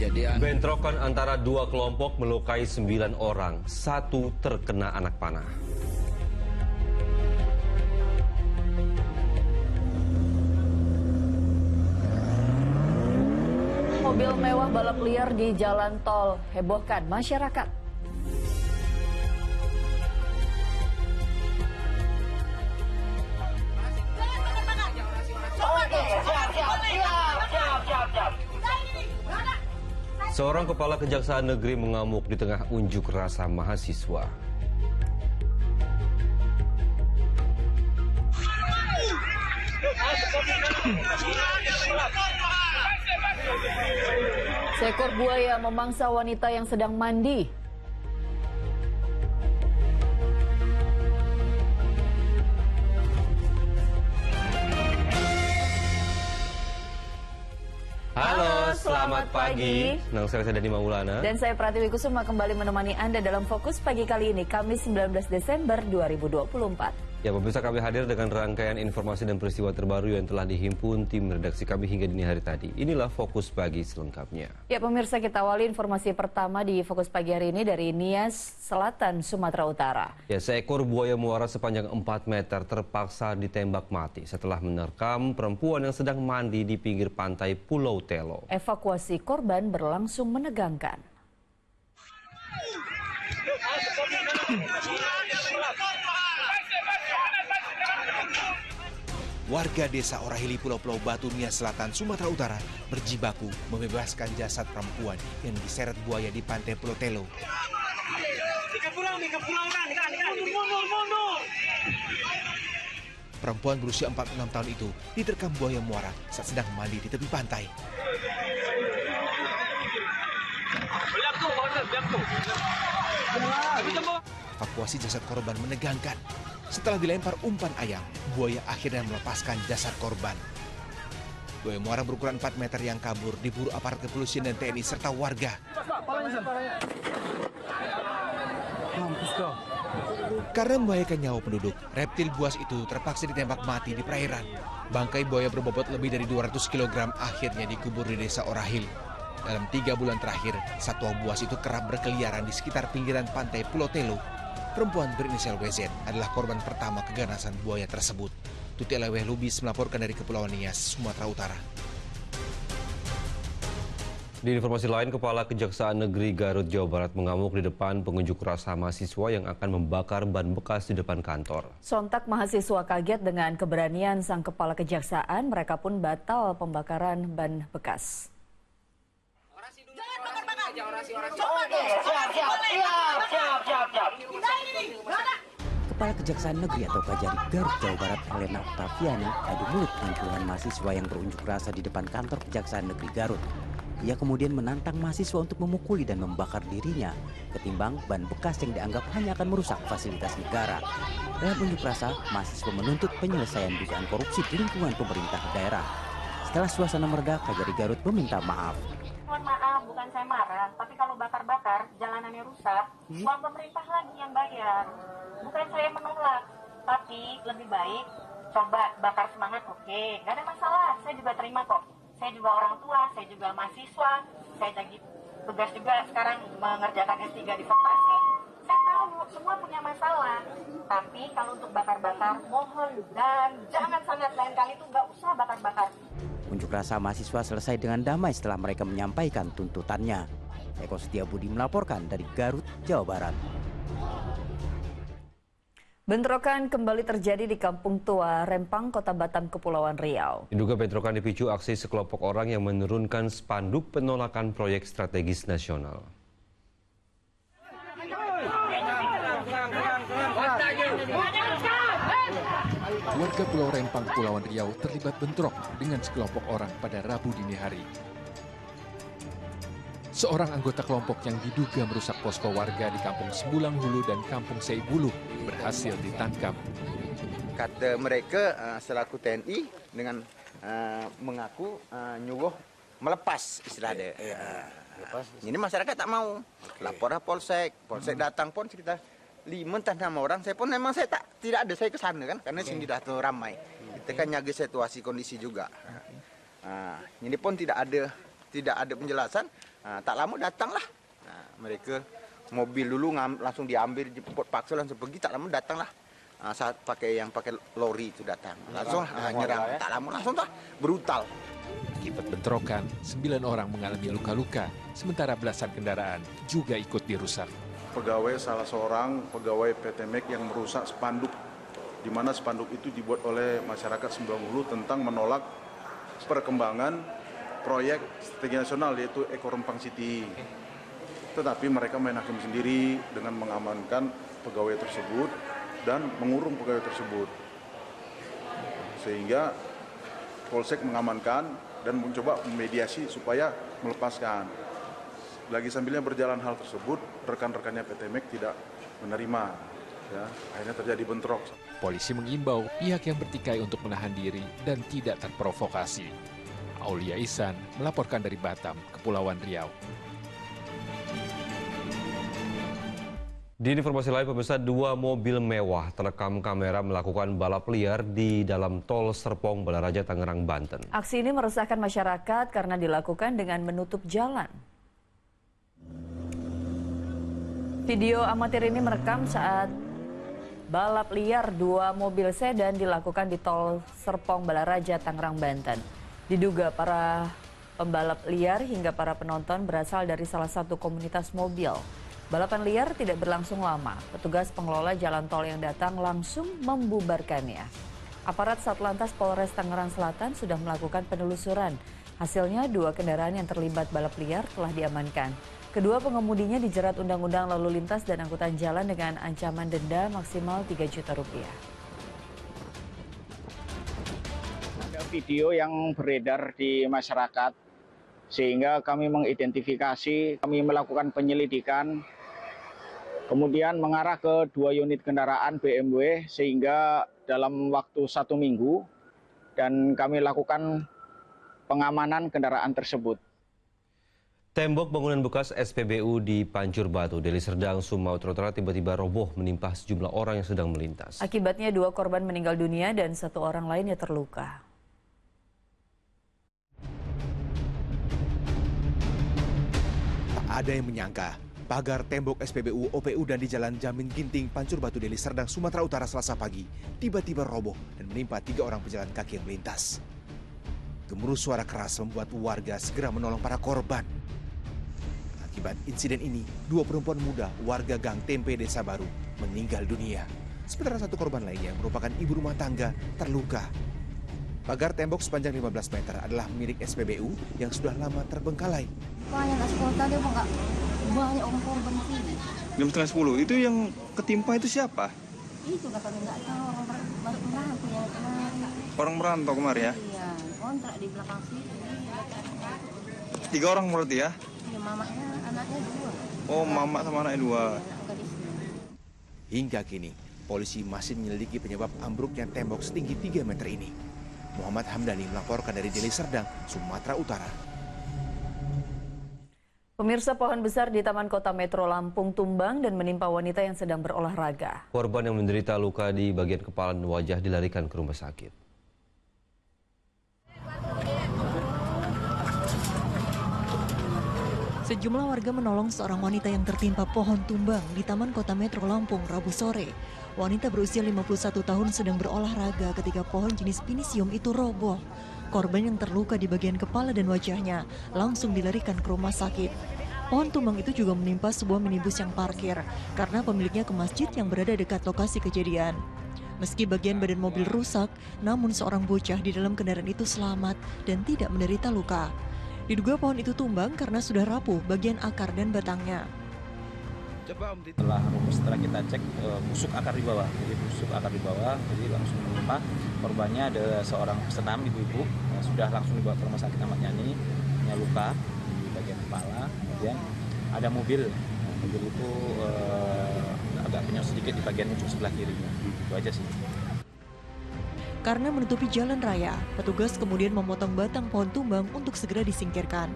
kejadian. Bentrokan antara dua kelompok melukai 9 orang, 1 terkena anak panah. Mobil mewah balap liar di jalan tol hebohkan masyarakat. Seorang kepala kejaksaan negeri mengamuk di tengah unjuk rasa mahasiswa. Seekor buaya memangsa wanita yang sedang mandi. Halo, selamat pagi. Senang sekali saya Dani Maulana. Dan saya Pratiwi Kusuma kembali menemani Anda dalam Fokus Pagi kali ini, Kamis 19 Desember 2024. Ya, pemirsa, kami hadir dengan rangkaian informasi dan peristiwa terbaru yang telah dihimpun tim redaksi kami hingga dini hari tadi. Inilah Fokus Pagi selengkapnya. Ya, pemirsa, kita awali informasi pertama di Fokus Pagi hari ini dari Nias, Selatan, Sumatera Utara. Ya, seekor buaya muara sepanjang 4 meter terpaksa ditembak mati setelah menerkam perempuan yang sedang mandi di pinggir pantai Pulau Telo. Evakuasi korban berlangsung menegangkan. Warga desa Orahili Pulau Batu, Nias Selatan, Sumatera Utara berjibaku membebaskan jasad perempuan yang diseret buaya di pantai Pulau Telo. Perempuan berusia 46 tahun itu diterkam buaya muara saat sedang mandi di tepi pantai. Evakuasi jasad korban menegangkan. Setelah dilempar umpan ayam, buaya akhirnya melepaskan jasad korban. Buaya muara berukuran 4 meter yang kabur diburu aparat kepolisian dan TNI serta warga. Karena membahayakan nyawa penduduk, reptil buas itu terpaksa ditembak mati di perairan. Bangkai buaya berbobot lebih dari 200 kg akhirnya dikubur di desa Orahil. Dalam 3 bulan terakhir, satwa buas itu kerap berkeliaran di sekitar pinggiran pantai Pulau Telo. Perempuan berinisial WZ adalah korban pertama keganasan buaya tersebut. Tuti Aleweh Lubis melaporkan dari Kepulauan Nias, Sumatera Utara. Di informasi lain, Kepala Kejaksaan Negeri Garut, Jawa Barat mengamuk di depan pengunjuk rasa mahasiswa yang akan membakar ban bekas di depan kantor. Sontak mahasiswa kaget dengan keberanian sang Kepala Kejaksaan, mereka pun batal pembakaran ban bekas. Kepala Kejaksaan Negeri atau Kajari Garut, Jawa Barat, Helena Octaviani, adu mulut dengan puluhan mahasiswa yang berunjuk rasa di depan kantor Kejaksaan Negeri Garut. Ia kemudian menantang mahasiswa untuk memukuli dan membakar dirinya, ketimbang ban bekas yang dianggap hanya akan merusak fasilitas negara. Dalam unjuk rasa, mahasiswa menuntut penyelesaian dugaan korupsi di lingkungan pemerintah daerah. Setelah suasana mereda, Kajari Garut meminta maaf. Mohon maaf, bukan saya marah, tapi kalau bakar-bakar, jalanannya rusak, uang pemerintah lagi yang bayar. Bukan saya menolak, tapi lebih baik coba bakar semangat, oke, nggak ada masalah, saya juga terima kok. Saya juga orang tua, saya juga mahasiswa, saya lagi tugas juga sekarang mengerjakan S3 di vokasi. Saya tahu semua punya masalah, tapi kalau untuk bakar-bakar, mohon dan jangan sangat lain kali itu nggak usah bakar-bakar. Unjuk rasa mahasiswa selesai dengan damai setelah mereka menyampaikan tuntutannya. Eko Setiabudi melaporkan dari Garut, Jawa Barat. Bentrokan kembali terjadi di Kampung Tua, Rempang, Kota Batam, Kepulauan Riau. Diduga bentrokan dipicu aksi sekelompok orang yang menurunkan spanduk penolakan proyek strategis nasional. Warga Pulau Rempang, Kepulauan Riau terlibat bentrok dengan sekelompok orang pada Rabu dini hari. Seorang anggota kelompok yang diduga merusak posko warga di Kampung Sembulang Hulu dan Kampung Seibulu berhasil ditangkap. Kata mereka selaku TNI dengan mengaku nyuruh melepas istilahnya. Ini masyarakat tak mau. Lapor Polsek datang pun sekitar 5-6 orang. Saya pun memang saya tidak ada saya ke sana kan karena sini dah tuh ramai. Kita kan jaga situasi kondisi juga. Ini pun tidak ada penjelasan. Tak lama datanglah. Mereka mobil dulu langsung diambil, jemput paksa langsung pergi. Tak lama datanglah. Saat pakai lori itu datang. Langsung nyerang. Tak lama langsung brutal. Akibat bentrokan, 9 orang mengalami luka-luka, sementara belasan kendaraan juga ikut dirusak. Salah seorang pegawai PT MEK yang merusak spanduk, di mana spanduk itu dibuat oleh masyarakat Sembilan Hulu tentang menolak perkembangan proyek strategi nasional yaitu Eko Rempang City. Tetapi mereka main hakim sendiri dengan mengamankan pegawai tersebut dan mengurung pegawai tersebut. Sehingga Polsek mengamankan dan mencoba memediasi supaya melepaskan. Lagi sambilnya berjalan hal tersebut, rekan-rekannya PT MEK tidak menerima. Ya, akhirnya terjadi bentrok. Polisi mengimbau pihak yang bertikai untuk menahan diri dan tidak terprovokasi. Aulia Ihsan melaporkan dari Batam, Kepulauan Riau. Di informasi lain, pemirsa, 2 mobil mewah terekam kamera melakukan balap liar di dalam tol Serpong Balaraja, Tangerang, Banten. Aksi ini meresahkan masyarakat karena dilakukan dengan menutup jalan. Video amatir ini merekam saat balap liar 2 mobil sedan dilakukan di tol Serpong Balaraja, Tangerang, Banten. Diduga para pembalap liar hingga para penonton berasal dari salah satu komunitas mobil. Balapan liar tidak berlangsung lama. Petugas pengelola jalan tol yang datang langsung membubarkannya. Aparat Satlantas Polres Tangerang Selatan sudah melakukan penelusuran. Hasilnya 2 kendaraan yang terlibat balap liar telah diamankan. Kedua pengemudinya dijerat Undang-Undang Lalu Lintas dan Angkutan Jalan dengan ancaman denda maksimal Rp3 juta. Ada video yang beredar di masyarakat, sehingga kami mengidentifikasi, kami melakukan penyelidikan, kemudian mengarah ke 2 unit kendaraan BMW, sehingga dalam waktu 1 minggu, dan kami lakukan pengamanan kendaraan tersebut. Tembok bangunan bekas SPBU di Pancur Batu, Deli Serdang, Sumatera Utara tiba-tiba roboh menimpa sejumlah orang yang sedang melintas. Akibatnya 2 korban meninggal dunia dan 1 orang lainnya terluka. Tak ada yang menyangka, pagar tembok SPBU OPU dan di Jalan Jamin Ginting, Pancur Batu, Deli Serdang, Sumatera Utara Selasa pagi tiba-tiba roboh dan menimpa 3 orang pejalan kaki yang melintas. Gemuruh suara keras membuat warga segera menolong para korban. Akibat insiden ini, 2 perempuan muda warga Gang Tempe, Desa Baru meninggal dunia. Sementara 1 korban lainnya yang merupakan ibu rumah tangga terluka. Pagar tembok sepanjang 15 meter adalah milik SPBU yang sudah lama terbengkalai. Banyak sekolah tadi enggak banyak orang korban sini. Jam setengah 10, itu yang ketimpa itu siapa? Itu kami nggak tahu, orang baru merantau yang kemarin. Orang merantau kemarin ya? Iya, kontrak di belakang sini. 3 orang berarti ya? Iya, mamanya, anaknya 2. Oh, mama sama anaknya 2. Hingga kini, polisi masih menyelidiki penyebab ambruknya tembok setinggi 3 meter ini. Muhammad Hamdani melaporkan dari Deli Serdang, Sumatera Utara. Pemirsa, pohon besar di Taman Kota Metro Lampung tumbang dan menimpa wanita yang sedang berolahraga. Korban yang menderita luka di bagian kepala dan wajah dilarikan ke rumah sakit. Sejumlah warga menolong seorang wanita yang tertimpa pohon tumbang di Taman Kota Metro Lampung Rabu sore. Wanita berusia 51 tahun sedang berolahraga ketika pohon jenis pinisium itu roboh. Korban yang terluka di bagian kepala dan wajahnya langsung dilarikan ke rumah sakit. Pohon tumbang itu juga menimpa sebuah minibus yang parkir karena pemiliknya ke masjid yang berada dekat lokasi kejadian. Meski bagian badan mobil rusak, namun seorang bocah di dalam kendaraan itu selamat dan tidak menderita luka. Diduga pohon itu tumbang karena sudah rapuh bagian akar dan batangnya. Setelah kita cek busuk akar di bawah, jadi langsung menimpa korbannya. Ada seorang pesenam ibu-ibu sudah langsung dibawa ke rumah sakit Ahmad Yani, punya luka di bagian kepala. Kemudian ada mobil itu agak penyok sedikit di bagian ujung sebelah kirinya. Itu aja sih. Karena menutupi jalan raya, petugas kemudian memotong batang pohon tumbang untuk segera disingkirkan.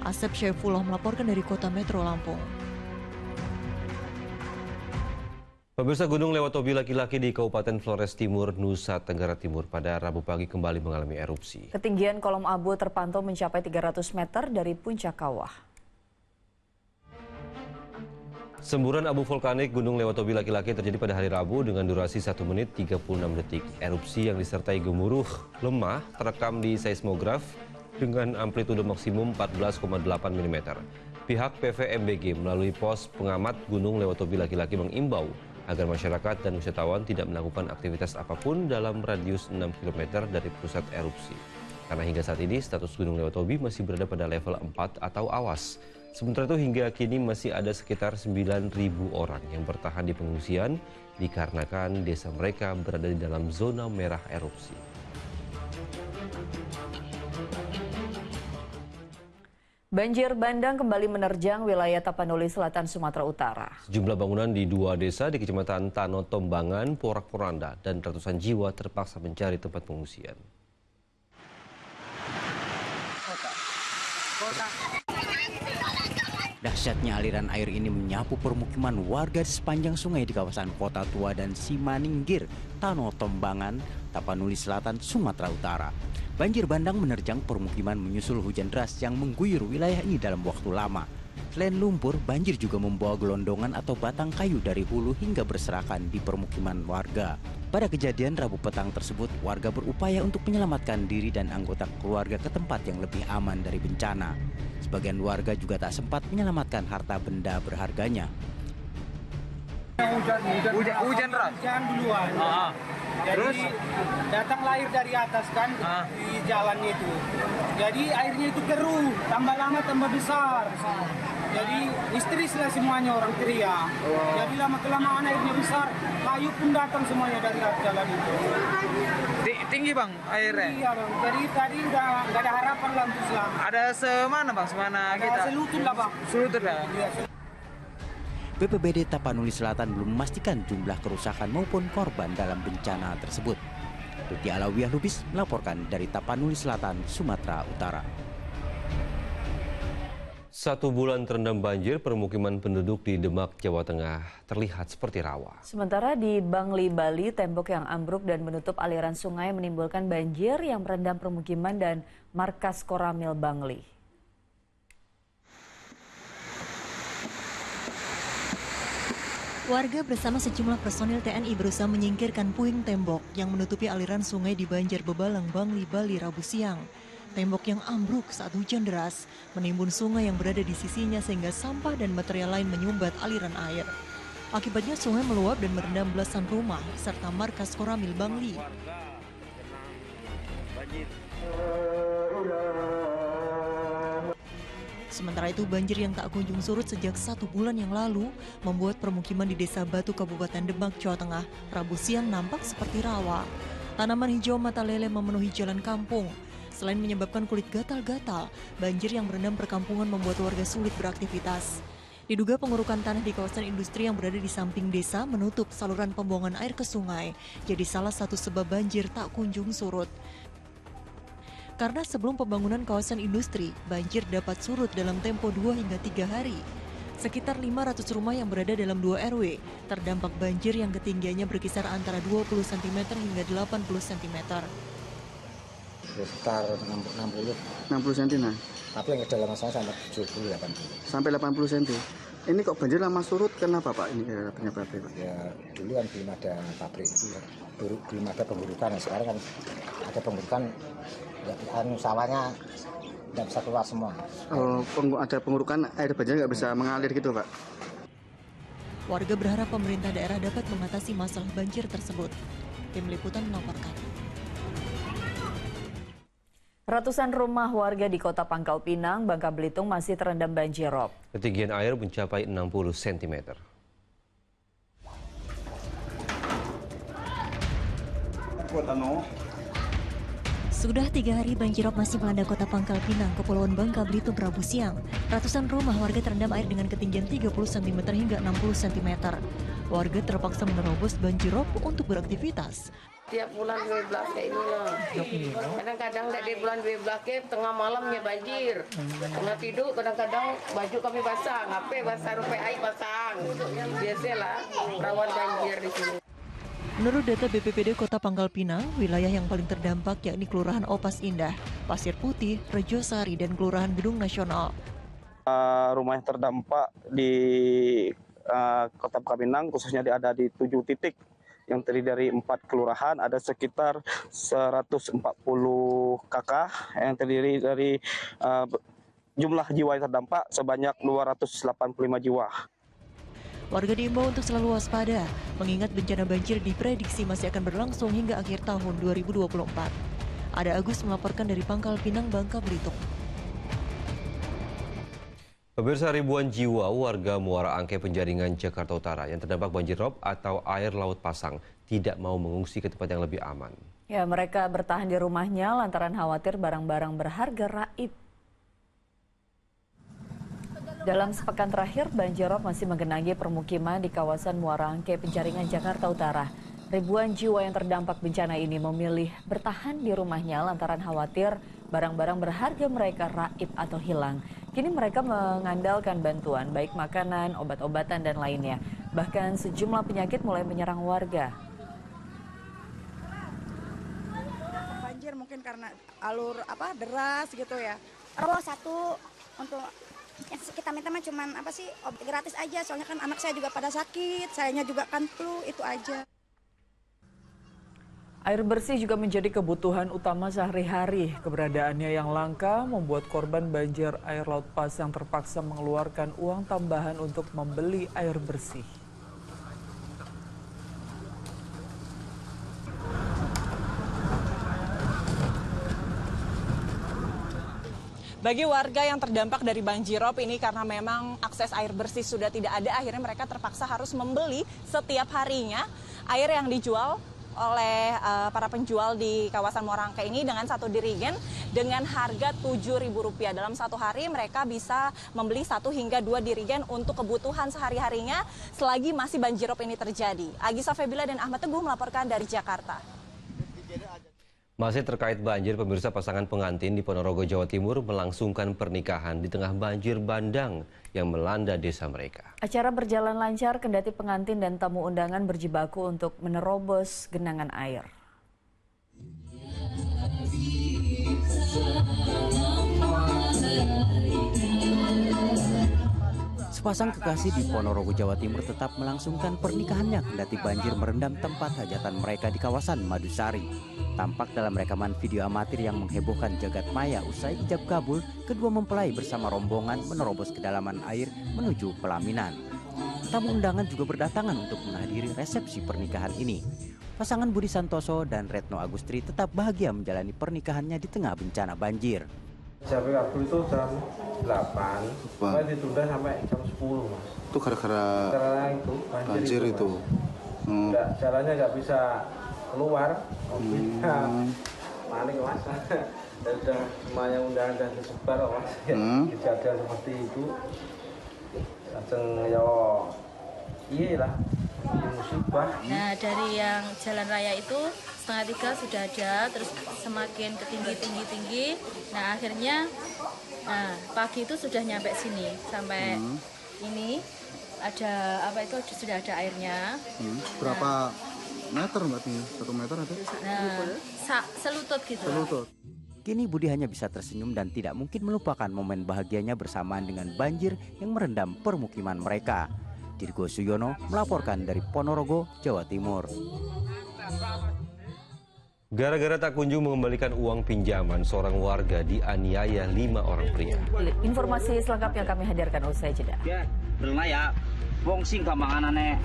Asep Syaifullah melaporkan dari Kota Metro Lampung. Pemirsa, Gunung Lewatobi laki-laki di Kabupaten Flores Timur, Nusa Tenggara Timur pada Rabu pagi kembali mengalami erupsi. Ketinggian kolom abu terpantau mencapai 300 meter dari puncak kawah. Semburan abu vulkanik Gunung Lewatobi laki-laki terjadi pada hari Rabu dengan durasi 1 menit 36 detik. Erupsi yang disertai gemuruh lemah terekam di seismograf dengan amplitude maksimum 14,8 mm. Pihak PVMBG melalui pos pengamat Gunung Lewatobi laki-laki mengimbau agar masyarakat dan wisatawan tidak melakukan aktivitas apapun dalam radius 6 km dari pusat erupsi. Karena hingga saat ini status Gunung Lewatobi masih berada pada level 4 atau awas. Sementara itu hingga kini masih ada sekitar 9.000 orang yang bertahan di pengungsian dikarenakan desa mereka berada di dalam zona merah erupsi. Banjir bandang kembali menerjang wilayah Tapanuli Selatan, Sumatera Utara. Sejumlah bangunan di 2 desa di Kecamatan Tano Tombangan, Porak-Poranda, dan ratusan jiwa terpaksa mencari tempat pengungsian. Dahsyatnya aliran air ini menyapu permukiman warga di sepanjang sungai di kawasan Kota Tua dan Simaningkir, Tano Tombangan, Tapanuli Selatan, Sumatera Utara. Banjir bandang menerjang permukiman menyusul hujan deras yang mengguyur wilayah ini dalam waktu lama. Selain lumpur, banjir juga membawa gelondongan atau batang kayu dari hulu hingga berserakan di permukiman warga. Pada kejadian Rabu petang tersebut, warga berupaya untuk menyelamatkan diri dan anggota keluarga ke tempat yang lebih aman dari bencana. Sebagian warga juga tak sempat menyelamatkan harta benda berharganya. Hujan deras. Hujan duluan. Terus datang air dari atas kan di jalannya itu. Jadi airnya itu keruh, tambah lama tambah besar. Jadi histeris lah semuanya orang teriak. Jadi lama-kelamaan airnya besar, kayu pun datang semuanya dari jalan itu. Tinggi bang airnya? Iya bang, jadi tadi nggak ada harapan lah untuk selamat. Ada semana bang, semana kita? Selutut lah bang. Selutut ya? Iya. BPBD Tapanuli Selatan belum memastikan jumlah kerusakan maupun korban dalam bencana tersebut. Tuti Alawiyah Lubis melaporkan dari Tapanuli Selatan, Sumatera Utara. 1 bulan terendam banjir, permukiman penduduk di Demak, Jawa Tengah terlihat seperti rawa. Sementara di Bangli, Bali, tembok yang ambruk dan menutup aliran sungai menimbulkan banjir yang merendam permukiman dan markas Koramil Bangli. Warga bersama sejumlah personil TNI berusaha menyingkirkan puing tembok yang menutupi aliran sungai di Banjar Bebalang, Bangli, Bali, Rabu siang. Tembok yang ambruk saat hujan deras menimbun sungai yang berada di sisinya sehingga sampah dan material lain menyumbat aliran air. Akibatnya sungai meluap dan merendam belasan rumah serta markas Koramil Bangli. Sementara itu banjir yang tak kunjung surut sejak 1 bulan yang lalu membuat permukiman di Desa Batu, Kabupaten Demak, Jawa Tengah, Rabu siang nampak seperti rawa. Tanaman hijau mata lele memenuhi jalan kampung. Selain menyebabkan kulit gatal-gatal, banjir yang merendam perkampungan membuat warga sulit beraktivitas. Diduga pengurukan tanah di kawasan industri yang berada di samping desa menutup saluran pembuangan air ke sungai, jadi salah satu sebab banjir tak kunjung surut. Karena sebelum pembangunan kawasan industri, banjir dapat surut dalam tempo 2 hingga 3 hari. Sekitar 500 rumah yang berada dalam 2 RW terdampak banjir yang ketinggiannya berkisar antara 20 cm hingga 80 cm. Sekitar 60 cm nah. Tapi yang kedalaman saya sampai 70 80. Sampai 80 cm. Ini kok banjir lama surut kenapa Pak? Ini penyebabnya Pak? Ya dulu kan belum ada pabrik itu, belum ada pemburukan. Nah, sekarang kan ada pemburukan, ya sawahnya tidak bisa keluar semua. Oh, ada pengurukan air banjir nggak bisa mengalir gitu Pak? Warga berharap pemerintah daerah dapat mengatasi masalah banjir tersebut. Tim Liputan melaporkan. Ratusan rumah warga di Kota Pangkal Pinang, Bangka Belitung masih terendam banjir rob. Ketinggian air mencapai 60 cm. Sudah 3 hari banjirop masih melanda Kota Pangkal Pinang, Kepulauan Bangka Belitung, Rabu siang. Ratusan rumah warga terendam air dengan ketinggian 30 cm hingga 60 cm. Warga terpaksa menerobos banjirop untuk beraktivitas. Tiap bulan 12 kayak ini loh. Kadang-kadang dari bulan 12 tengah malamnya banjir. Tengah tidur kadang-kadang baju kami basah, HP basah, rupai air pasang. Biasalah rawan banjir di sini. Menurut data BPBD Kota Pangkal Pinang, wilayah yang paling terdampak yakni Kelurahan Opas Indah, Pasir Putih, Rejosari, dan Kelurahan Gedung Nasional. Rumah yang terdampak di Kota Bangka-Belitung, khususnya ada di 7 titik yang terdiri dari 4 kelurahan, ada sekitar 140 KK yang terdiri dari jumlah jiwa yang terdampak sebanyak 285 jiwa. Warga diimbau untuk selalu waspada, mengingat bencana banjir diprediksi masih akan berlangsung hingga akhir tahun 2024. Ada Agus melaporkan dari Pangkal Pinang, Bangka Belitung. Pemirsa, ribuan jiwa warga Muara Angke Penjaringan, Jakarta Utara yang terdampak banjir rob atau air laut pasang tidak mau mengungsi ke tempat yang lebih aman. Ya, mereka bertahan di rumahnya lantaran khawatir barang-barang berharga raib. Dalam sepekan terakhir, banjir rob masih menggenangi permukiman di kawasan Muara Angke Penjaringan, Jakarta Utara. Ribuan jiwa yang terdampak bencana ini memilih bertahan di rumahnya lantaran khawatir barang-barang berharga mereka raib atau hilang. Kini mereka mengandalkan bantuan, baik makanan, obat-obatan, dan lainnya. Bahkan sejumlah penyakit mulai menyerang warga. Banjir mungkin karena alur deras gitu ya. Robo satu untuk yang kita minta mah cuman obat gratis aja. Soalnya kan anak saya juga pada sakit, sayanya juga kan flu, itu aja. Air bersih juga menjadi kebutuhan utama sehari-hari. Keberadaannya yang langka membuat korban banjir air laut pasang terpaksa mengeluarkan uang tambahan untuk membeli air bersih. Bagi warga yang terdampak dari banjirop ini karena memang akses air bersih sudah tidak ada, akhirnya mereka terpaksa harus membeli setiap harinya air yang dijual oleh para penjual di kawasan Muara Angke ini dengan satu dirigen dengan harga Rp7.000. Dalam satu hari mereka bisa membeli 1 hingga 2 dirigen untuk kebutuhan sehari-harinya selagi masih banjirop ini terjadi. Agisa Febila dan Ahmad Teguh melaporkan dari Jakarta. Masih terkait banjir, pemirsa, pasangan pengantin di Ponorogo, Jawa Timur melangsungkan pernikahan di tengah banjir bandang yang melanda desa mereka. Acara berjalan lancar kendati pengantin dan tamu undangan berjibaku untuk menerobos genangan air. Sepasang kekasih di Ponorogo, Jawa Timur tetap melangsungkan pernikahannya kendati banjir merendam tempat hajatan mereka di kawasan Madusari. Tampak dalam rekaman video amatir yang menghebohkan jagat maya usai ijab kabul, kedua mempelai bersama rombongan menerobos kedalaman air menuju pelaminan. Tamu undangan juga berdatangan untuk menghadiri resepsi pernikahan ini. Pasangan Budi Santoso dan Retno Agustri tetap bahagia menjalani pernikahannya di tengah bencana banjir. Ijab kabul itu jam 8, sampai ditunda sampai jam 10, Mas. Itu gara-gara itu banjir itu. Jalannya nggak bisa keluar, panik, Mas. Sudah semuanya undangan dan disebar, Mas. Kejadian seperti itu, langsung iyalah, musibah. Nah, dari yang jalan raya itu 2:30 sudah ada, terus semakin ke tinggi. Nah, akhirnya pagi itu sudah nyampe sini sampai ini ada sudah ada airnya. Berapa meter berarti? 1 meter ada? Selutut gitu. Selutut. Kini Budi hanya bisa tersenyum dan tidak mungkin melupakan momen bahagianya bersamaan dengan banjir yang merendam permukiman mereka. Dirgo Suyono melaporkan dari Ponorogo, Jawa Timur. Gara-gara tak kunjung mengembalikan uang pinjaman, seorang warga dianiaya 5 orang pria. Informasi selengkapnya kami hadirkan usai jeda. Ya, bener ya. Wong sing gampanganane.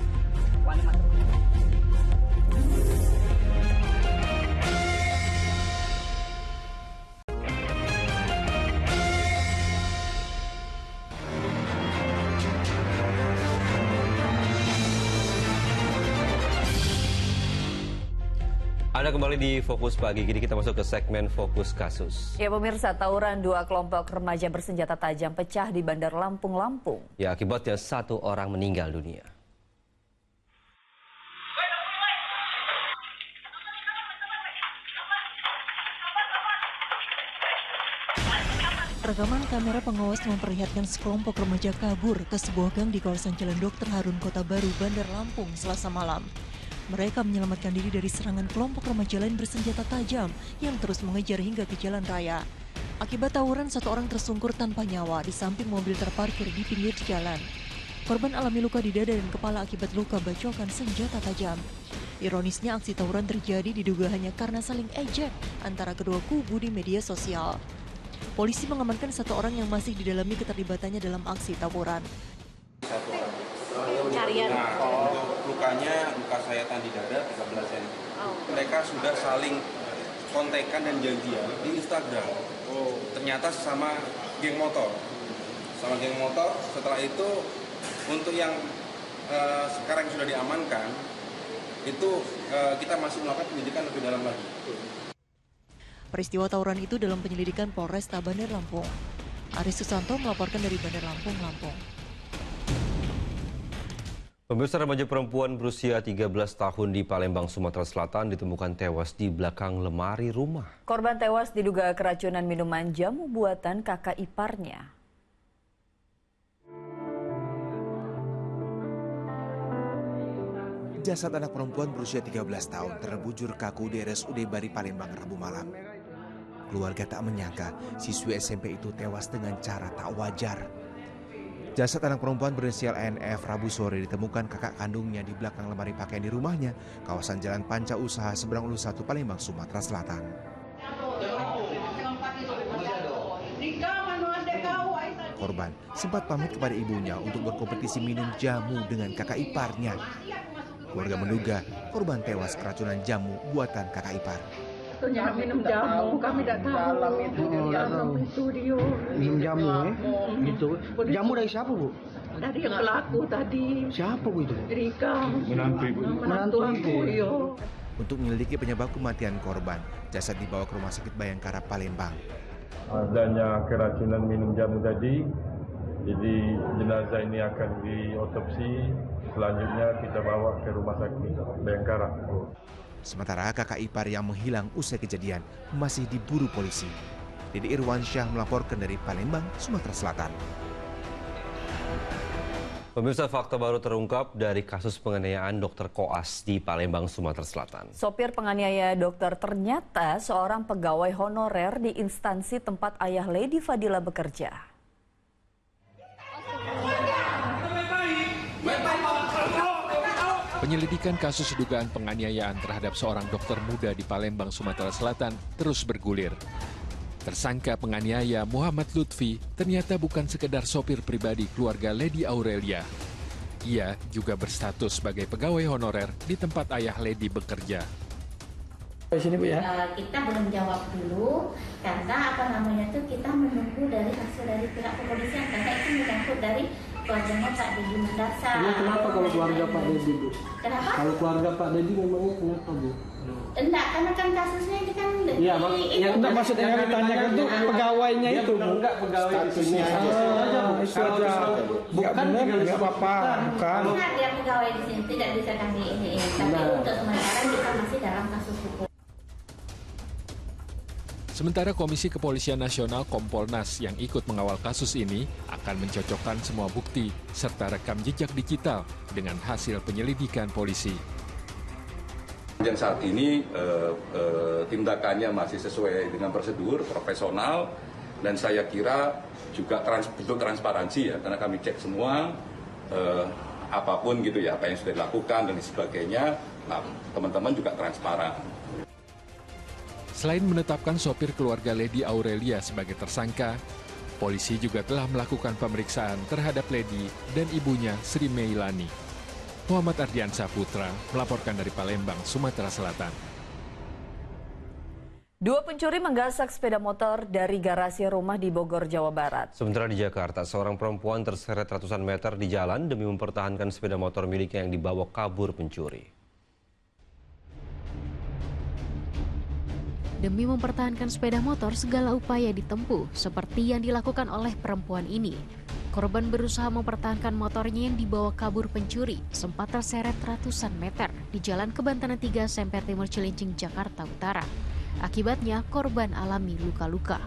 Anda kembali di Fokus Pagi, kini kita masuk ke segmen Fokus Kasus. Ya pemirsa, tawuran 2 kelompok remaja bersenjata tajam pecah di Bandar Lampung, Lampung. Ya, akibatnya 1 orang meninggal dunia. Rekaman kamera pengawas memperlihatkan sekelompok remaja kabur ke sebuah gang di kawasan Jalan Dr. Harun, Kota Baru, Bandar Lampung, Selasa malam. Mereka menyelamatkan diri dari serangan kelompok remaja lain bersenjata tajam yang terus mengejar hingga ke jalan raya. Akibat tawuran, 1 orang tersungkur tanpa nyawa di samping mobil terparkir di pinggir jalan. Korban alami luka di dada dan kepala akibat luka bacokan senjata tajam. Ironisnya aksi tawuran terjadi diduga hanya karena saling ejek antara kedua kubu di media sosial. Polisi mengamankan 1 orang yang masih didalami keterlibatannya dalam aksi tawuran. Pencarian. Nah, lukanya luka sayatan di dada 13 cm. Mereka sudah saling kontekan dan janjian di Instagram. Ternyata sesama geng motor. Setelah itu untuk yang sekarang sudah diamankan, itu kita masih melakukan penyelidikan lebih dalam lagi. Peristiwa tawuran itu dalam penyelidikan Polresta Bandar Lampung. Aris Susanto melaporkan dari Bandar Lampung, Lampung. Pemirsa, remaja perempuan berusia 13 tahun di Palembang, Sumatera Selatan ditemukan tewas di belakang lemari rumah. Korban tewas diduga keracunan minuman jamu buatan kakak iparnya. Jasad anak perempuan berusia 13 tahun terbujur kaku di RSUD Bari Palembang Rabu malam. Keluarga tak menyangka siswi SMP itu tewas dengan cara tak wajar. Jasad anak perempuan berinisial NF Rabu sore ditemukan kakak kandungnya di belakang lemari pakaian di rumahnya, kawasan Jalan Panca Usaha Seberang Ulu 1 Palembang, Sumatera Selatan. Korban sempat pamit kepada ibunya untuk berkompetisi minum jamu dengan kakak iparnya. Keluarga menduga korban tewas keracunan jamu buatan kakak ipar. Ternyata minum jamu, kami tidak tahu. Dalam studio. Minum jamu, gitu. Jamu dari siapa, Bu? Dari yang pelaku tadi. Siapa, Bu, itu? Rika. Menantu aku, yo. Untuk menyelidiki penyebab kematian korban, jasad dibawa ke Rumah Sakit Bayangkara Palembang. Adanya keracunan minum jamu tadi, jadi jenazah ini akan diotopsi. Selanjutnya kita bawa ke Rumah Sakit Bayangkara. Sementara kakak ipar yang menghilang usai kejadian masih diburu polisi. Didi Irwansyah melaporkan dari Palembang, Sumatera Selatan. Pemirsa, fakta baru terungkap dari kasus penganiayaan dokter koas di Palembang, Sumatera Selatan. Sopir penganiaya dokter ternyata seorang pegawai honorer di instansi tempat ayah Lady Fadila bekerja. Penyelidikan kasus dugaan penganiayaan terhadap seorang dokter muda di Palembang, Sumatera Selatan terus bergulir. Tersangka penganiaya Muhammad Lutfi ternyata bukan sekedar sopir pribadi keluarga Lady Aurelia. Ia juga berstatus sebagai pegawai honorer di tempat ayah Lady bekerja. Sini, Bu, ya. Kita belum jawab dulu karena kita menunggu dari hasil dari pihak kepolisian karena itu menyangkut dari keluarganya Pak Dedi Mendasar. Kenapa kalau keluarga Pak Dedi, Bu? Kenapa? Kalau keluarga Pak Dedi memangnya kenapa, Bu? Enggak, karena kan kasusnya ini kan iya, enggak maksudnya yang ditanyakan itu pegawainya itu, Bu. Enggak pegawai di sini. Itu aja. Bukan enggak apa-apa, bukan. Benar, dia pegawai di sini, tidak bisa kami ini. Tapi untuk sementara kita masih dalam kasus hukum. Sementara Komisi Kepolisian Nasional Kompolnas yang ikut mengawal kasus ini akan mencocokkan semua bukti serta rekam jejak digital dengan hasil penyelidikan polisi. Dan saat ini tindakannya masih sesuai dengan prosedur profesional dan saya kira juga bentuk transparansi ya, karena kami cek semua apapun gitu ya, apa yang sudah dilakukan dan sebagainya, teman-teman juga transparan. Selain menetapkan sopir keluarga Lady Aurelia sebagai tersangka, polisi juga telah melakukan pemeriksaan terhadap Lady dan ibunya Sri Meilani. Muhammad Ardiansyah Putra melaporkan dari Palembang, Sumatera Selatan. Dua pencuri menggasak sepeda motor dari garasi rumah di Bogor, Jawa Barat. Sementara di Jakarta, seorang perempuan terseret ratusan meter di jalan demi mempertahankan sepeda motor miliknya yang dibawa kabur pencuri. Demi mempertahankan sepeda motor, segala upaya ditempuh, seperti yang dilakukan oleh perempuan ini. Korban berusaha mempertahankan motornya yang dibawa kabur pencuri, sempat terseret ratusan meter di Jalan Kebantanan 3, Semper Timur Cilincing, Jakarta Utara. Akibatnya, korban alami luka-luka.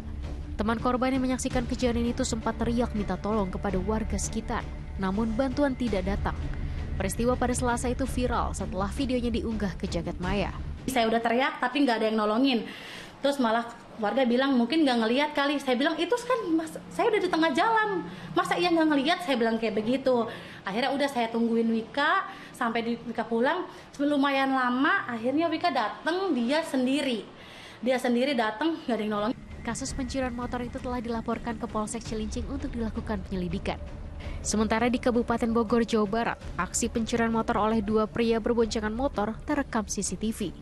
Teman korban yang menyaksikan kejadian itu sempat teriak minta tolong kepada warga sekitar, namun bantuan tidak datang. Peristiwa pada Selasa itu viral setelah videonya diunggah ke jagat maya. Saya udah teriak tapi nggak ada yang nolongin. Terus malah Warga bilang mungkin nggak ngelihat kali. Saya bilang itu kan saya udah di tengah jalan, masa iya nggak ngelihat? Saya bilang kayak begitu. Akhirnya udah saya tungguin Wika sampai Wika pulang. Lumayan lama, akhirnya Wika datang, dia sendiri datang, nggak ada yang nolong. Kasus pencurian motor itu telah dilaporkan ke Polsek Cilincing untuk dilakukan penyelidikan. Sementara di Kabupaten Bogor, Jawa Barat, aksi pencurian motor oleh dua pria berboncengan motor terekam CCTV.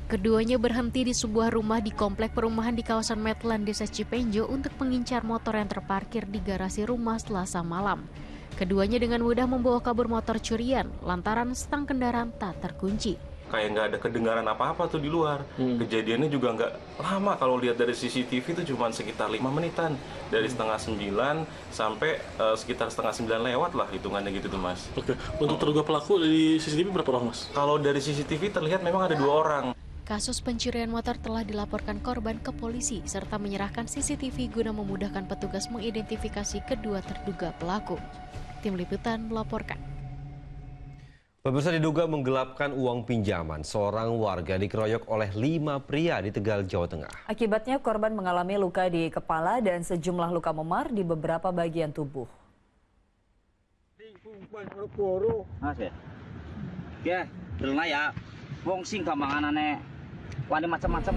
Keduanya berhenti di sebuah rumah di komplek perumahan di kawasan Medland, Desa Cipenjo untuk mengincar motor yang terparkir di garasi rumah Selasa malam. Keduanya dengan mudah membawa kabur motor curian lantaran stang kendaraan tak terkunci. Kayak nggak ada kedengaran apa-apa tuh di luar. Kejadiannya juga nggak lama, kalau lihat dari CCTV itu cuma sekitar 5 menitan. Dari setengah 9 sampai sekitar setengah 9 lewat lah hitungannya gitu tuh Mas. Oke, untuk terduga pelaku di CCTV berapa orang Mas? Kalau dari CCTV terlihat memang ada 2 orang. Kasus pencurian motor telah dilaporkan korban ke polisi serta menyerahkan CCTV guna memudahkan petugas mengidentifikasi kedua terduga pelaku. Tim Liputan melaporkan. Pemirsa, diduga menggelapkan uang pinjaman, seorang warga dikeroyok oleh 5 pria di Tegal, Jawa Tengah. Akibatnya korban mengalami luka di kepala dan sejumlah luka memar di beberapa bagian tubuh.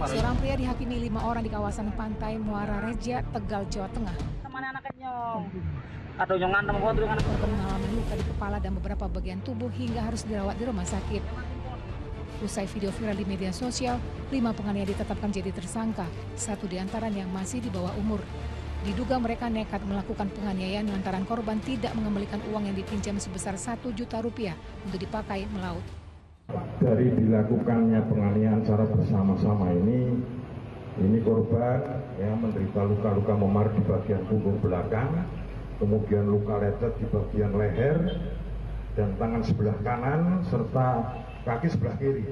Seorang pria dihakimi 5 orang di kawasan Pantai Muara Reja, Tegal, Jawa Tengah. Korban mengalami luka di kepala dan beberapa bagian tubuh hingga harus dirawat di rumah sakit. Usai video viral di media sosial, 5 penganiaya ditetapkan jadi tersangka, 1 diantaranya masih di bawah umur. Diduga mereka nekat melakukan penganiayaan lantaran korban tidak mengembalikan uang yang dipinjam sebesar 1 juta rupiah untuk dipakai melaut. Dari dilakukannya penganiayaan secara bersama-sama ini korban menderita luka-luka memar di bagian punggung belakang, kemudian luka lecet di bagian leher dan tangan sebelah kanan serta kaki sebelah kiri.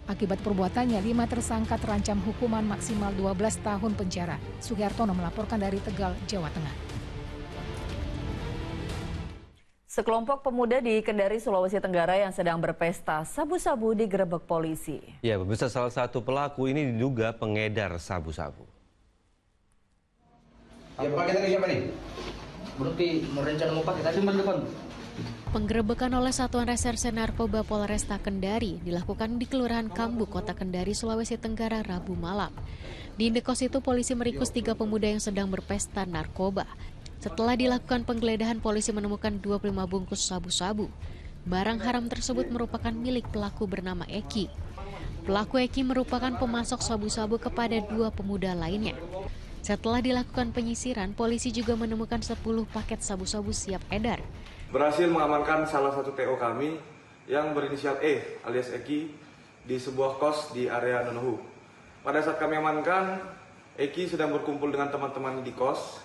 Akibat perbuatannya, 5 tersangka terancam hukuman maksimal 12 tahun penjara. Sugiartono melaporkan dari Tegal, Jawa Tengah. Sekelompok pemuda di Kendari, Sulawesi Tenggara yang sedang berpesta sabu-sabu digerebek polisi. Ya, pemirsa, salah satu pelaku ini diduga pengedar sabu-sabu. Yang pakai tadi siapa nih? Berarti merencana mau pakai tadi depan. Penggerebekan oleh Satuan Reserse Narkoba Polresta Kendari dilakukan di Kelurahan Kambu, Kota Kendari, Sulawesi Tenggara, Rabu malam. Di indekos itu polisi meringkus 3 pemuda yang sedang berpesta narkoba. Setelah dilakukan penggeledahan, polisi menemukan 25 bungkus sabu-sabu. Barang haram tersebut merupakan milik pelaku bernama Eki. Pelaku Eki merupakan pemasok sabu-sabu kepada 2 pemuda lainnya. Setelah dilakukan penyisiran, polisi juga menemukan 10 paket sabu-sabu siap edar. Berhasil mengamankan salah satu TO kami yang berinisial E alias Eki di sebuah kos di area Nonohu. Pada saat kami amankan, Eki sedang berkumpul dengan teman-teman di kos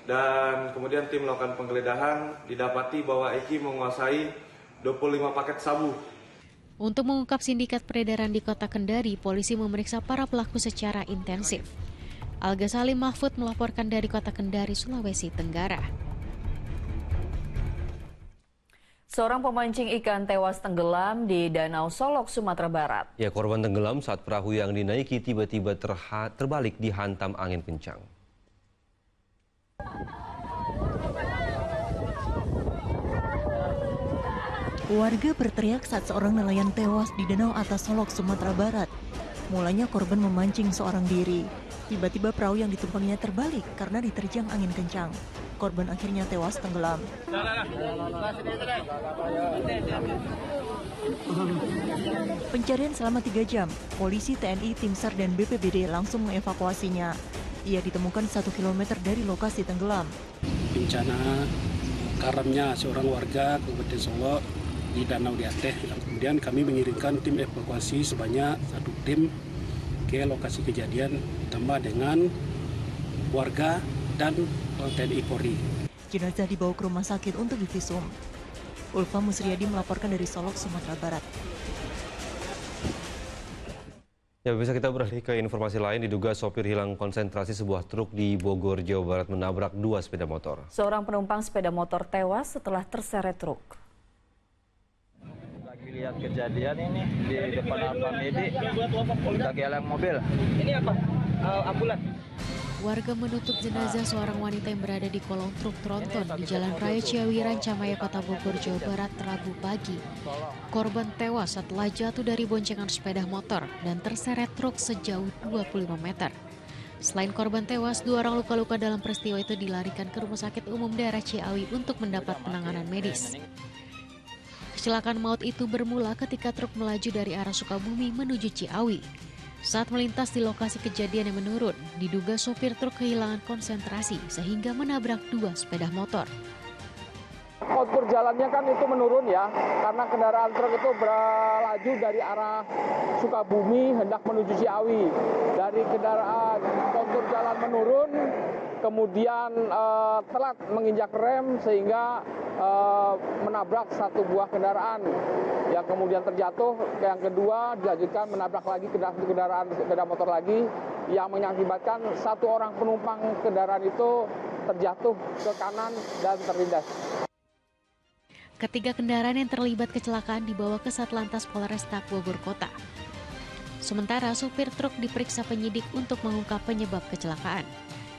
dan kemudian tim melakukan penggeledahan, didapati bahwa Eki menguasai 25 paket sabu. Untuk mengungkap sindikat peredaran di Kota Kendari, polisi memeriksa para pelaku secara intensif. Al-Ghazali Mahfud melaporkan dari Kota Kendari, Sulawesi Tenggara. Seorang pemancing ikan tewas tenggelam di Danau Solok, Sumatera Barat. Ya, korban tenggelam saat perahu yang dinaiki tiba-tiba terbalik dihantam angin kencang. Warga berteriak saat seorang nelayan tewas di Danau Atas Solok, Sumatera Barat. Mulanya korban memancing seorang diri. Tiba-tiba perahu yang ditumpangnya terbalik karena diterjang angin kencang. Korban akhirnya tewas tenggelam. Pencarian selama 3 jam, polisi, TNI, tim SAR dan BPBD langsung mengevakuasinya. Ia ditemukan 1 km dari lokasi tenggelam. Bencana karamnya seorang warga Kabupaten Solok di Danau di Ateh. Kemudian kami mengirimkan tim evakuasi sebanyak 1 tim ke lokasi kejadian, tambah dengan warga dan TNI Polri. Jenazah dibawa ke rumah sakit untuk divisum. Ulfa Musriyadi melaporkan dari Solok, Sumatera Barat. Ya, bisa kita beralih ke informasi lain. Diduga sopir hilang konsentrasi sebuah truk di Bogor, Jawa Barat menabrak 2 sepeda motor. Seorang penumpang sepeda motor tewas setelah terseret truk. Lihat kejadian ini di depan Alfa Medi, lagi alang mobil. Ini apa? Ambulans. Warga menutup jenazah seorang wanita yang berada di kolong truk tronton di Jalan Raya Ciawi, Rancamaya, Kota Bogor, Jawa Barat, Rabu pagi. Korban tewas setelah jatuh dari boncengan sepeda motor dan terseret truk sejauh 25 meter. Selain korban tewas, 2 orang luka-luka dalam peristiwa itu dilarikan ke Rumah Sakit Umum Daerah Ciawi untuk mendapat penanganan medis. Kecelakaan maut itu bermula ketika truk melaju dari arah Sukabumi menuju Ciawi. Saat melintas di lokasi kejadian yang menurun, diduga sopir truk kehilangan konsentrasi sehingga menabrak 2 sepeda motor. Kontur jalannya kan itu menurun ya, karena kendaraan truk itu berlaju dari arah Sukabumi hendak menuju Ciawi. Dari kendaraan kontur jalan menurun, kemudian telat menginjak rem sehingga menabrak satu buah kendaraan yang kemudian terjatuh. Yang kedua dilanjutkan menabrak lagi kendaraan sepeda motor lagi yang mengakibatkan 1 orang penumpang kendaraan itu terjatuh ke kanan dan terlindas. Ketiga kendaraan yang terlibat kecelakaan dibawa ke Satlantas Polresta Bogor Kota. Sementara supir truk diperiksa penyidik untuk mengungkap penyebab kecelakaan.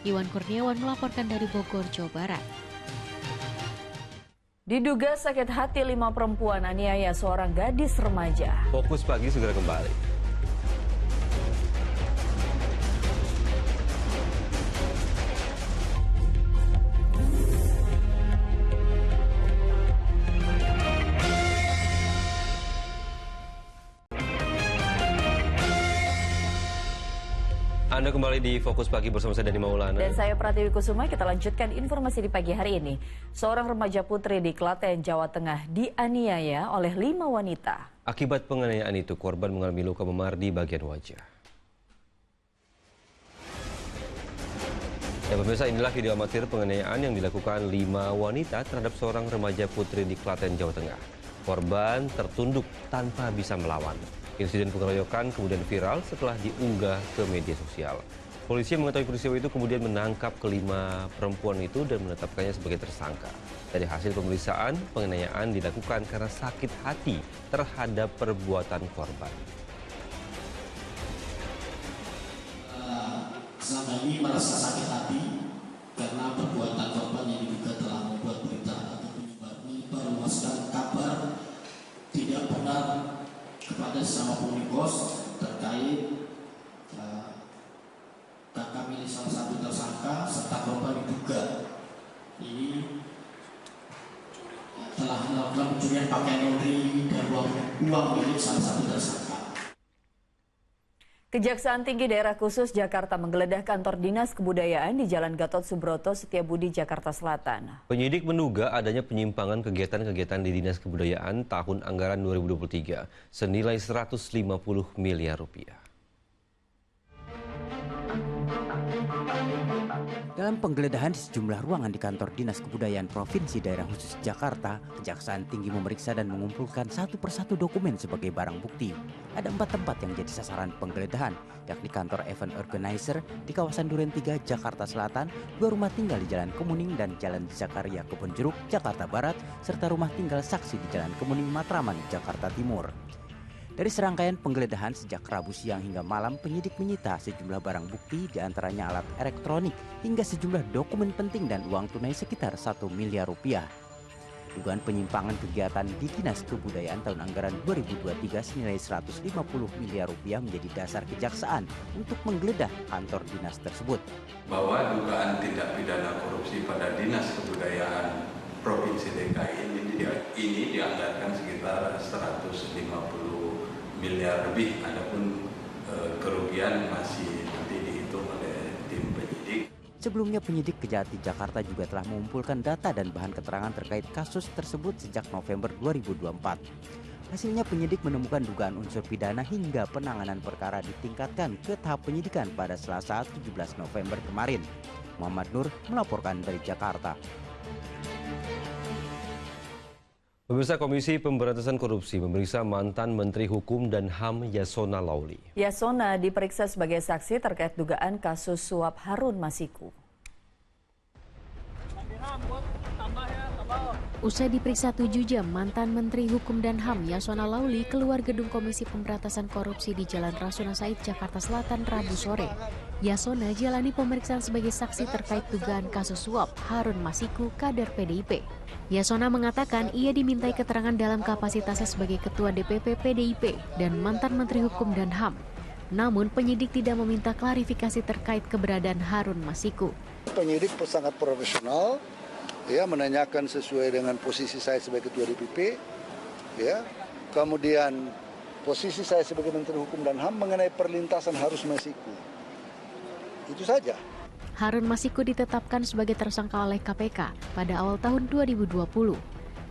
Iwan Kurniawan melaporkan dari Bogor, Jawa Barat. Diduga sakit hati 5 perempuan aniaya seorang gadis remaja. Fokus Pagi segera kembali. Anda kembali di Fokus Pagi bersama saya Dani Maulana. Dan saya Pratiwi Kusuma. Kita lanjutkan informasi di pagi hari ini. Seorang remaja putri di Klaten, Jawa Tengah dianiaya oleh 5 wanita. Akibat penganiayaan itu, korban mengalami luka memar di bagian wajah. Ya pemirsa, inilah video amatir penganiayaan yang dilakukan 5 wanita terhadap seorang remaja putri di Klaten, Jawa Tengah. Korban tertunduk tanpa bisa melawan. Insiden pengeroyokan kemudian viral setelah diunggah ke media sosial. Polisi yang mengetahui peristiwa itu kemudian menangkap kelima perempuan itu dan menetapkannya sebagai tersangka. Dari hasil pemeriksaan, penganiayaan dilakukan karena sakit hati terhadap perbuatan korban. Selama ini merasa sakit hati karena perbuatan korban yang diduga telah membuat berita atau menyebarluaskan kabar tidak benar kepada sesama penghuni kos terkait kakak milik salah satu tersangka serta korban diduga ini telah melakukan pencurian pakaian laundry dan uang milik salah satu tersangka. Kejaksaan Tinggi Daerah Khusus Jakarta menggeledah kantor Dinas Kebudayaan di Jalan Gatot Subroto, Setiabudi, Jakarta Selatan. Penyidik menduga adanya penyimpangan kegiatan-kegiatan di Dinas Kebudayaan tahun anggaran 2023 senilai 150 miliar rupiah. Dalam penggeledahan di sejumlah ruangan di kantor Dinas Kebudayaan Provinsi Daerah Khusus Jakarta, Kejaksaan Tinggi memeriksa dan mengumpulkan satu persatu dokumen sebagai barang bukti. Ada 4 tempat yang jadi sasaran penggeledahan, yakni kantor event organizer di kawasan Duren 3, Jakarta Selatan, 2 rumah tinggal di Jalan Kemuning dan Jalan Zakaria Kebonjeruk, Jakarta Barat, serta rumah tinggal saksi di Jalan Kemuning, Matraman, Jakarta Timur. Dari serangkaian penggeledahan sejak Rabu siang hingga malam, penyidik menyita sejumlah barang bukti, diantaranya alat elektronik hingga sejumlah dokumen penting dan uang tunai sekitar 1 miliar rupiah. Dugaan penyimpangan kegiatan di Dinas Kebudayaan tahun anggaran 2023 senilai 150 miliar rupiah menjadi dasar kejaksaan untuk menggeledah kantor dinas tersebut. Bahwa dugaan tindak pidana korupsi pada Dinas Kebudayaan Provinsi DKI ini dianggarkan sekitar 150 miliar lebih, adapun kerugian masih nanti dihitung oleh tim penyidik. Sebelumnya penyidik Kejati Jakarta juga telah mengumpulkan data dan bahan keterangan terkait kasus tersebut sejak November 2024. Hasilnya penyidik menemukan dugaan unsur pidana hingga penanganan perkara ditingkatkan ke tahap penyidikan pada Selasa 17 November kemarin. Muhammad Nur melaporkan dari Jakarta. Pemirsa, Komisi Pemberantasan Korupsi memeriksa mantan Menteri Hukum dan HAM Yasona Lauli. Yasona diperiksa sebagai saksi terkait dugaan kasus suap Harun Masiku. Usai diperiksa 7 jam, mantan Menteri Hukum dan HAM Yasona Lauli keluar gedung Komisi Pemberantasan Korupsi di Jalan Rasuna Said, Jakarta Selatan, Rabu sore. Yasona jalani pemeriksaan sebagai saksi terkait dugaan kasus suap Harun Masiku, kader PDIP. Yasona mengatakan ia dimintai keterangan dalam kapasitasnya sebagai Ketua DPP PDIP dan mantan Menteri Hukum dan HAM. Namun penyidik tidak meminta klarifikasi terkait keberadaan Harun Masiku. Penyidik sangat profesional, ya, menanyakan sesuai dengan posisi saya sebagai Ketua DPP, ya. Kemudian posisi saya sebagai Menteri Hukum dan HAM mengenai perlintasan Harun Masiku. Itu saja. Harun Masiku ditetapkan sebagai tersangka oleh KPK pada awal tahun 2020.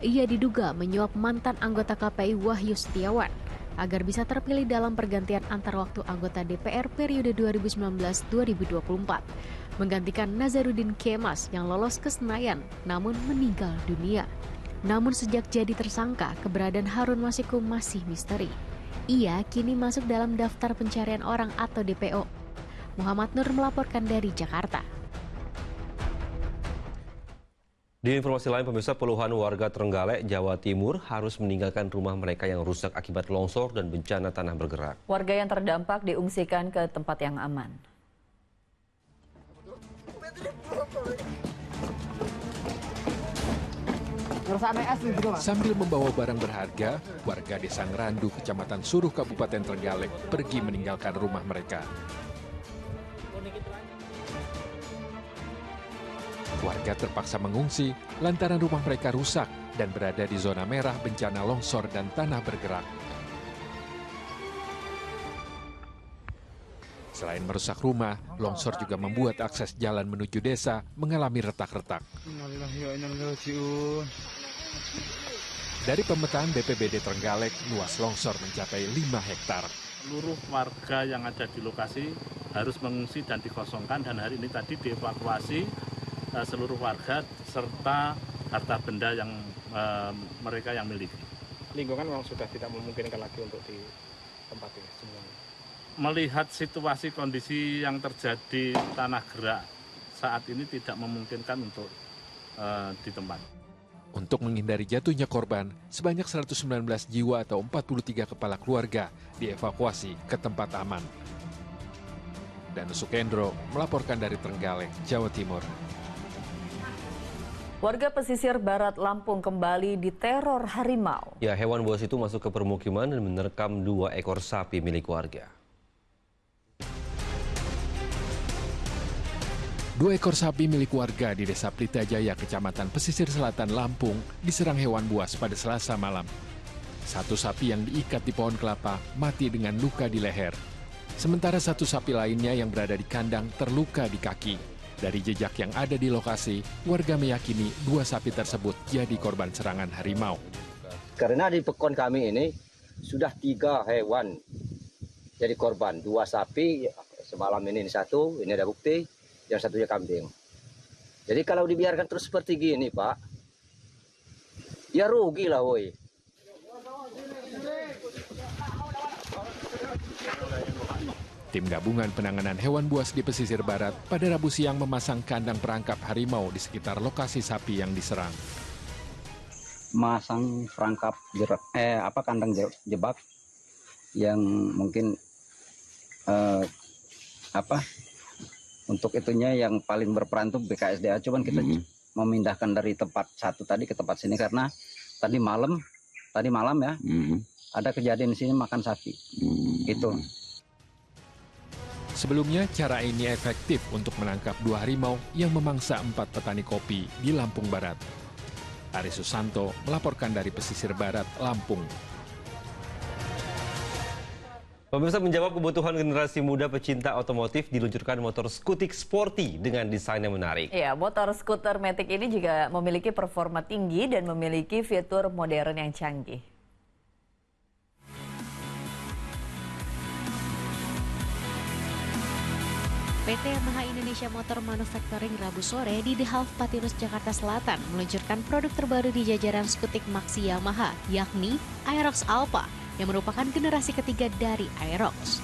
Ia diduga menyuap mantan anggota KPI Wahyu Setiawan agar bisa terpilih dalam pergantian antar waktu anggota DPR periode 2019-2024, menggantikan Nazarudin Kemas yang lolos ke Senayan namun meninggal dunia. Namun sejak jadi tersangka, keberadaan Harun Masiku masih misteri. Ia kini masuk dalam daftar pencarian orang atau DPO. Muhammad Nur melaporkan dari Jakarta. Di informasi lain, pemirsa, puluhan warga Trenggalek, Jawa Timur harus meninggalkan rumah mereka yang rusak akibat longsor dan bencana tanah bergerak. Warga yang terdampak diungsikan ke tempat yang aman. Sambil membawa barang berharga, warga Desa Ngerandu, Kecamatan Suruh, Kabupaten Trenggalek pergi meninggalkan rumah mereka. Warga terpaksa mengungsi lantaran rumah mereka rusak dan berada di zona merah bencana longsor dan tanah bergerak. Selain merusak rumah, longsor juga membuat akses jalan menuju desa mengalami retak-retak. Dari pemetaan BPBD Trenggalek, luas longsor mencapai 5 hektar. Seluruh warga yang ada di lokasi harus mengungsi dan dikosongkan, dan hari ini tadi dievakuasi seluruh warga serta harta benda yang mereka yang miliki. Lingkungan memang sudah tidak memungkinkan lagi untuk ditempati semuanya. Melihat situasi kondisi yang terjadi tanah gerak saat ini tidak memungkinkan untuk ditempat. Untuk menghindari jatuhnya korban, sebanyak 119 jiwa atau 43 kepala keluarga dievakuasi ke tempat aman. Danu Sukendro melaporkan dari Trenggalek, Jawa Timur. Warga pesisir barat Lampung kembali diteror harimau. Ya, hewan buas itu masuk ke permukiman dan menerkam 2 ekor sapi milik warga. 2 ekor sapi milik warga di Desa Pelita Jaya, Kecamatan Pesisir Selatan, Lampung, diserang hewan buas pada Selasa malam. 1 sapi yang diikat di pohon kelapa mati dengan luka di leher. Sementara 1 sapi lainnya yang berada di kandang terluka di kaki. Dari jejak yang ada di lokasi, warga meyakini 2 sapi tersebut jadi korban serangan harimau. Karena di pekon kami ini sudah 3 hewan jadi korban. 2 sapi, semalam ini 1, ini ada bukti, yang 1-nya kambing. Jadi kalau dibiarkan terus seperti gini, Pak, ya rugi lah, woi. Tim Gabungan Penanganan Hewan Buas di Pesisir Barat pada Rabu siang memasang kandang perangkap harimau di sekitar lokasi sapi yang diserang. Masang perangkap kandang jebak yang mungkin untuk itunya yang paling berperan itu BKSDA. Cuman kita memindahkan dari tempat satu tadi ke tempat sini karena tadi malam ya ada kejadian di sini makan sapi. Itu. Sebelumnya, cara ini efektif untuk menangkap 2 harimau yang memangsa 4 petani kopi di Lampung Barat. Ari Susanto melaporkan dari Pesisir Barat, Lampung. Pemirsa, menjawab kebutuhan generasi muda pecinta otomotif, diluncurkan motor Skutik Sporty dengan desain yang menarik. Ya, motor skuter Matic ini juga memiliki performa tinggi dan memiliki fitur modern yang canggih. PT Yamaha Indonesia Motor Manufacturing Rabu sore di The Half Patinus, Jakarta Selatan meluncurkan produk terbaru di jajaran skutik Maxi Yamaha, yakni Aerox Alpha, yang merupakan generasi ketiga dari Aerox.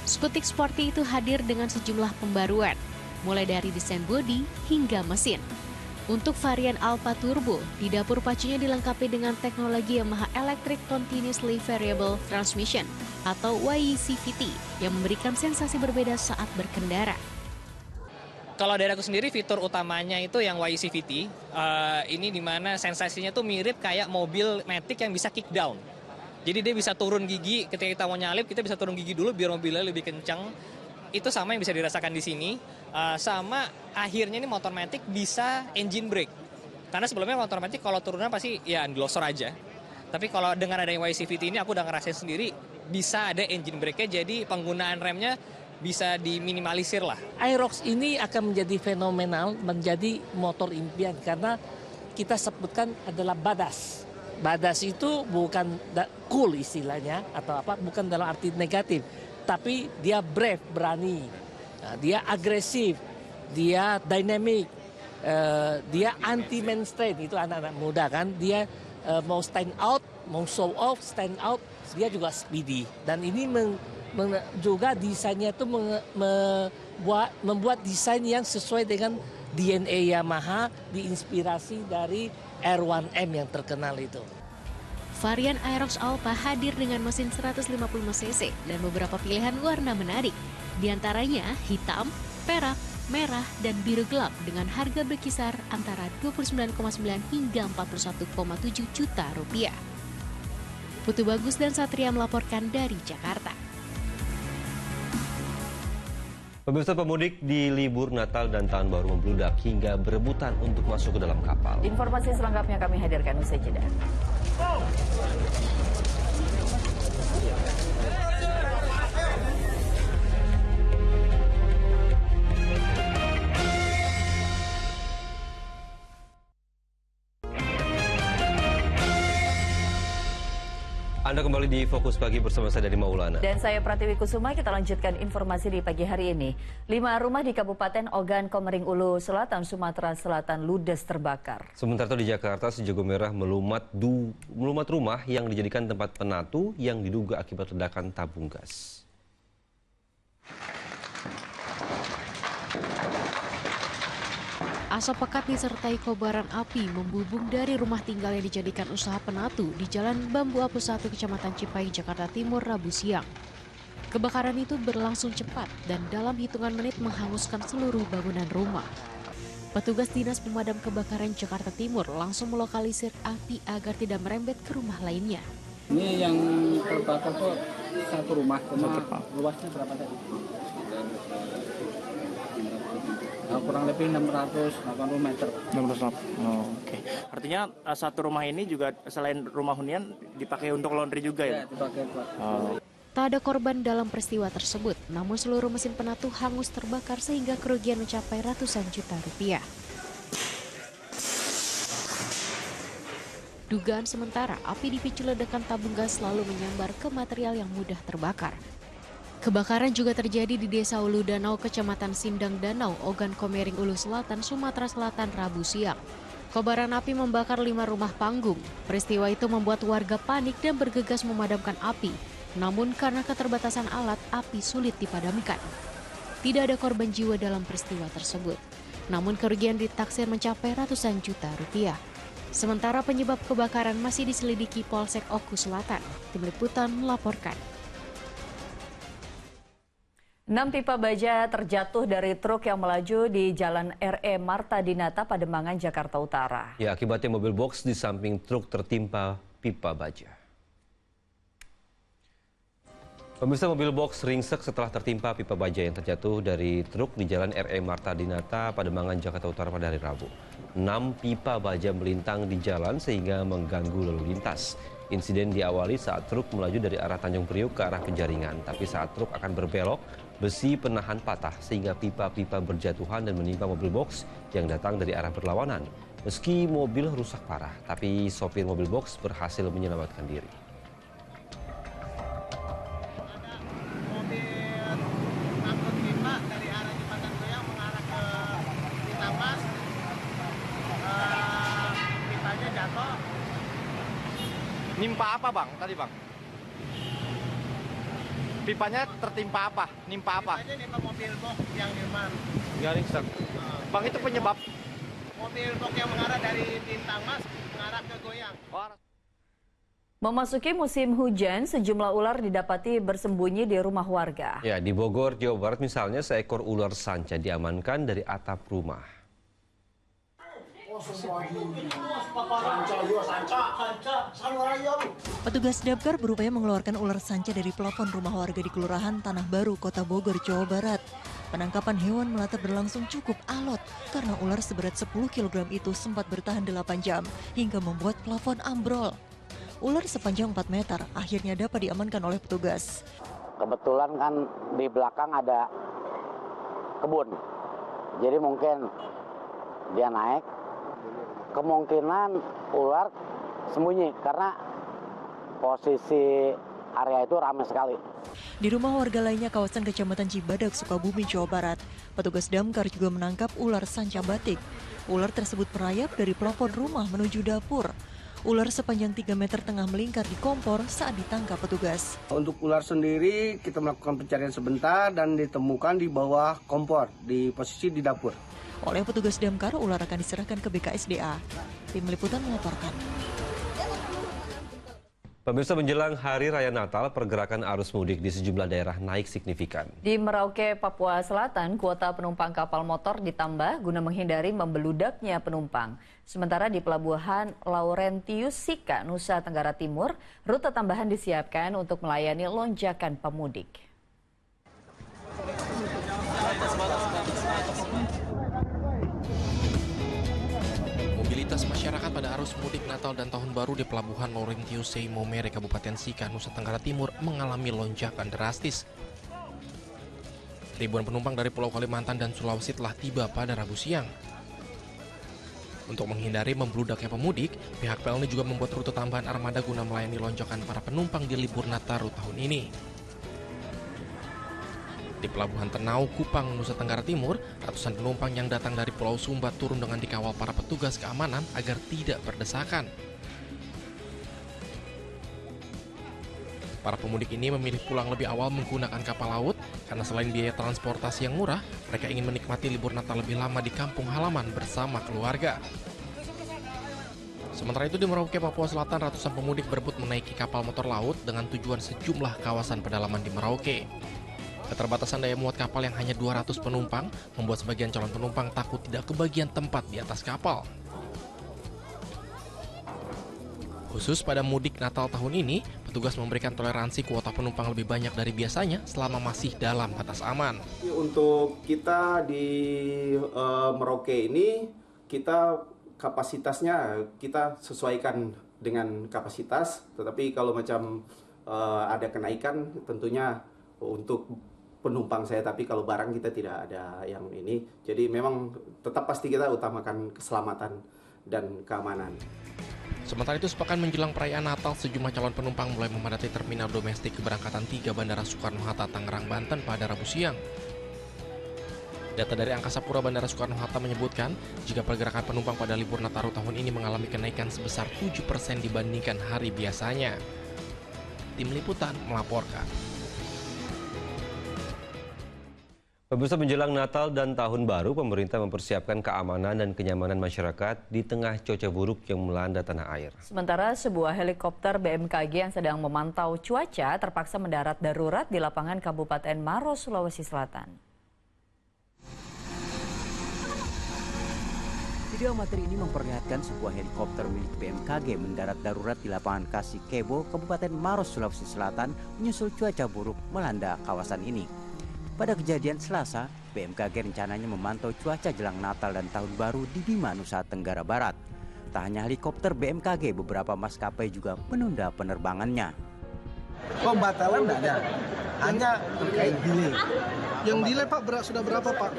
Skutik Sporty itu hadir dengan sejumlah pembaruan, mulai dari desain bodi hingga mesin. Untuk varian Alpha Turbo, di dapur pacunya dilengkapi dengan teknologi Yamaha Electric Continuously Variable Transmission atau YECVT yang memberikan sensasi berbeda saat berkendara. Kalau dari aku sendiri fitur utamanya itu yang YECVT, ini dimana sensasinya tuh mirip kayak mobil Matic yang bisa kick down. Jadi dia bisa turun gigi ketika kita mau nyalip, kita bisa turun gigi dulu biar mobilnya lebih kencang. Itu sama yang bisa dirasakan di sini. Sama akhirnya ini motor Matic bisa engine brake. Karena sebelumnya motor Matic kalau turunnya pasti ya glosor aja. Tapi kalau dengan adanya YECVT ini aku udah ngerasain sendiri bisa ada engine brake-nya, jadi penggunaan remnya bisa diminimalisir lah. Aerox ini akan menjadi fenomenal, menjadi motor impian karena kita sebutkan adalah badass. Badass itu bukan cool istilahnya atau apa, bukan dalam arti negatif, tapi dia brave, berani, dia agresif, dia dynamic, dia anti mainstream, itu anak-anak muda kan, dia mau stand out, mau show off, stand out, dia juga speedy. Dan ini juga desainnya itu membuat desain yang sesuai dengan DNA Yamaha, diinspirasi dari R1M yang terkenal itu. Varian Aerox Alpha hadir dengan mesin 150 cc dan beberapa pilihan warna menarik. Di antaranya hitam, perak, merah, dan biru gelap dengan harga berkisar antara 29,9 hingga 41,7 juta rupiah. Putu Bagus dan Satria melaporkan dari Jakarta. Pemirsa, pemudik di libur Natal dan Tahun Baru membludak hingga berebutan untuk masuk ke dalam kapal. Informasi selengkapnya kami hadirkan usai jeda. Anda kembali di Fokus Pagi bersama saya dari Maulana. Dan saya Pratiwi Kusuma, kita lanjutkan informasi di pagi hari ini. 5 rumah di Kabupaten Ogan Komering Ulu Selatan, Sumatera Selatan ludes terbakar. Sementara itu di Jakarta, si jago merah melumat rumah yang dijadikan tempat penatu yang diduga akibat ledakan tabung gas. Asap pekat disertai kobaran api membubung dari rumah tinggal yang dijadikan usaha penatu di Jalan Bambu Apu 1, Kecamatan Cipai, Jakarta Timur, Rabu siang. Kebakaran itu berlangsung cepat dan dalam hitungan menit menghanguskan seluruh bangunan rumah. Petugas Dinas Pemadam Kebakaran Jakarta Timur langsung melokalisir api agar tidak merembet ke rumah lainnya. Ini yang terbakar tuh satu rumah, luasnya berapa tadi? Kurang lebih 680 meter. 680. Oh, oke. Artinya satu rumah ini juga selain rumah hunian dipakai untuk laundry juga ya? Ya, dipakai buat. Oh. Tak ada korban dalam peristiwa tersebut, namun seluruh mesin penatu hangus terbakar sehingga kerugian mencapai ratusan juta rupiah. Dugaan sementara, api dipicu ledakan tabung gas lalu menyambar ke material yang mudah terbakar. Kebakaran juga terjadi di Desa Ulu Danau, Kecamatan Sindang Danau, Ogan Komering Ulu Selatan, Sumatera Selatan, Rabu siang. Kobaran api membakar 5 rumah panggung. Peristiwa itu membuat warga panik dan bergegas memadamkan api. Namun karena keterbatasan alat, api sulit dipadamkan. Tidak ada korban jiwa dalam peristiwa tersebut. Namun kerugian ditaksir mencapai ratusan juta rupiah. Sementara penyebab kebakaran masih diselidiki Polsek Oku Selatan. Tim Liputan melaporkan. 6 pipa baja terjatuh dari truk yang melaju di Jalan RE Marta Dinata, Pademangan, Jakarta Utara. Ya, akibatnya mobil box di samping truk tertimpa pipa baja. Pemirsa, mobil box ringsek setelah tertimpa pipa baja yang terjatuh dari truk di Jalan RE Marta Dinata, Pademangan, Jakarta Utara pada hari Rabu. 6 pipa baja melintang di jalan sehingga mengganggu lalu lintas. Insiden diawali saat truk melaju dari arah Tanjung Priuk ke arah Penjaringan. Tapi saat truk akan berbelok, besi penahan patah sehingga pipa-pipa berjatuhan dan menimpa mobil box yang datang dari arah berlawanan. Meski mobil rusak parah, tapi sopir mobil box berhasil menyelamatkan diri. Nimpa apa bang tadi bang? Pipanya tertimpa apa? Nimpa apa? Pipanya nimpa mobil box yang Irman. Garing sak. Bang, itu mobil truk yang mengarah dari Bintang Mas mengarah ke Goyang. Memasuki musim hujan, sejumlah ular didapati bersembunyi di rumah warga. Ya, di Bogor, Jawa Barat misalnya seekor ular sanca diamankan dari atap rumah. Petugas damkar berupaya mengeluarkan ular sanca dari plafon rumah warga di Kelurahan Tanah Baru, Kota Bogor, Jawa Barat. Penangkapan hewan melata berlangsung cukup alot karena ular seberat 10 kg itu sempat bertahan 8 jam hingga membuat plafon ambrol. Ular sepanjang 4 meter akhirnya dapat diamankan oleh petugas. Kebetulan kan di belakang ada kebun, jadi mungkin dia naik. Kemungkinan ular sembunyi karena posisi area itu ramai sekali. Di rumah warga lainnya kawasan Kecamatan Cibadak, Sukabumi, Jawa Barat, petugas damkar juga menangkap ular sanca batik. Ular tersebut merayap dari plafon rumah menuju dapur. Ular sepanjang 3 meter tengah melingkar di kompor saat ditangkap petugas. Untuk ular sendiri kita melakukan pencarian sebentar dan ditemukan di bawah kompor di posisi di dapur. Oleh petugas damkar, ular akan diserahkan ke BKSDA. Tim Liputan melaporkan. Pemirsa, menjelang Hari Raya Natal, pergerakan arus mudik di sejumlah daerah naik signifikan. Di Merauke, Papua Selatan, kuota penumpang kapal motor ditambah guna menghindari membeludaknya penumpang. Sementara di Pelabuhan Laurentius Sika, Nusa Tenggara Timur, rute tambahan disiapkan untuk melayani lonjakan pemudik. Mobilitas masyarakat pada arus mudik Natal dan Tahun Baru di Pelabuhan Laurentius Momere, Kabupaten Sika, Nusa Tenggara Timur mengalami lonjakan drastis. Ribuan penumpang dari Pulau Kalimantan dan Sulawesi telah tiba pada Rabu siang. Untuk menghindari membludaknya pemudik, pihak PLN juga membuat rute tambahan armada guna melayani lonjakan para penumpang di libur Nataru tahun ini. Di Pelabuhan Tenau, Kupang, Nusa Tenggara Timur, ratusan penumpang yang datang dari Pulau Sumba turun dengan dikawal para petugas keamanan agar tidak berdesakan. Para pemudik ini memilih pulang lebih awal menggunakan kapal laut karena selain biaya transportasi yang murah, mereka ingin menikmati libur Natal lebih lama di kampung halaman bersama keluarga. Sementara itu di Merauke, Papua Selatan, ratusan pemudik berebut menaiki kapal motor laut dengan tujuan sejumlah kawasan pedalaman di Merauke. Keterbatasan daya muat kapal yang hanya 200 penumpang membuat sebagian calon penumpang takut tidak kebagian tempat di atas kapal. Khusus pada mudik Natal tahun ini, petugas memberikan toleransi kuota penumpang lebih banyak dari biasanya selama masih dalam batas aman. Untuk kita di Merauke ini, kita kapasitasnya kita sesuaikan dengan kapasitas, tetapi kalau macam ada kenaikan tentunya untuk penumpang saya, tapi kalau barang kita tidak ada yang ini. Jadi memang tetap pasti kita utamakan keselamatan dan keamanan. Sementara itu, sepekan menjelang perayaan Natal, sejumlah calon penumpang mulai memadati terminal domestik keberangkatan 3 Bandara Soekarno-Hatta, Tangerang, Banten pada Rabu siang. Data dari Angkasa Pura Bandara Soekarno-Hatta menyebutkan, jika pergerakan penumpang pada libur Nataru tahun ini mengalami kenaikan sebesar 7% dibandingkan hari biasanya. Tim Liputan melaporkan. Pemirsa, menjelang Natal dan Tahun Baru, pemerintah mempersiapkan keamanan dan kenyamanan masyarakat di tengah cuaca buruk yang melanda tanah air. Sementara sebuah helikopter BMKG yang sedang memantau cuaca terpaksa mendarat darurat di lapangan Kabupaten Maros, Sulawesi Selatan. Video amatir ini memperlihatkan sebuah helikopter milik BMKG mendarat darurat di lapangan Kasih Kebo, Kabupaten Maros, Sulawesi Selatan, menyusul cuaca buruk melanda kawasan ini. Pada kejadian Selasa, BMKG rencananya memantau cuaca jelang Natal dan Tahun Baru di Bima, Nusa Tenggara Barat. Tak hanya helikopter BMKG, beberapa maskapai juga menunda penerbangannya. Pembatalan tidak ada, hanya terkait delay. Yang delay Pak sudah berapa Pak?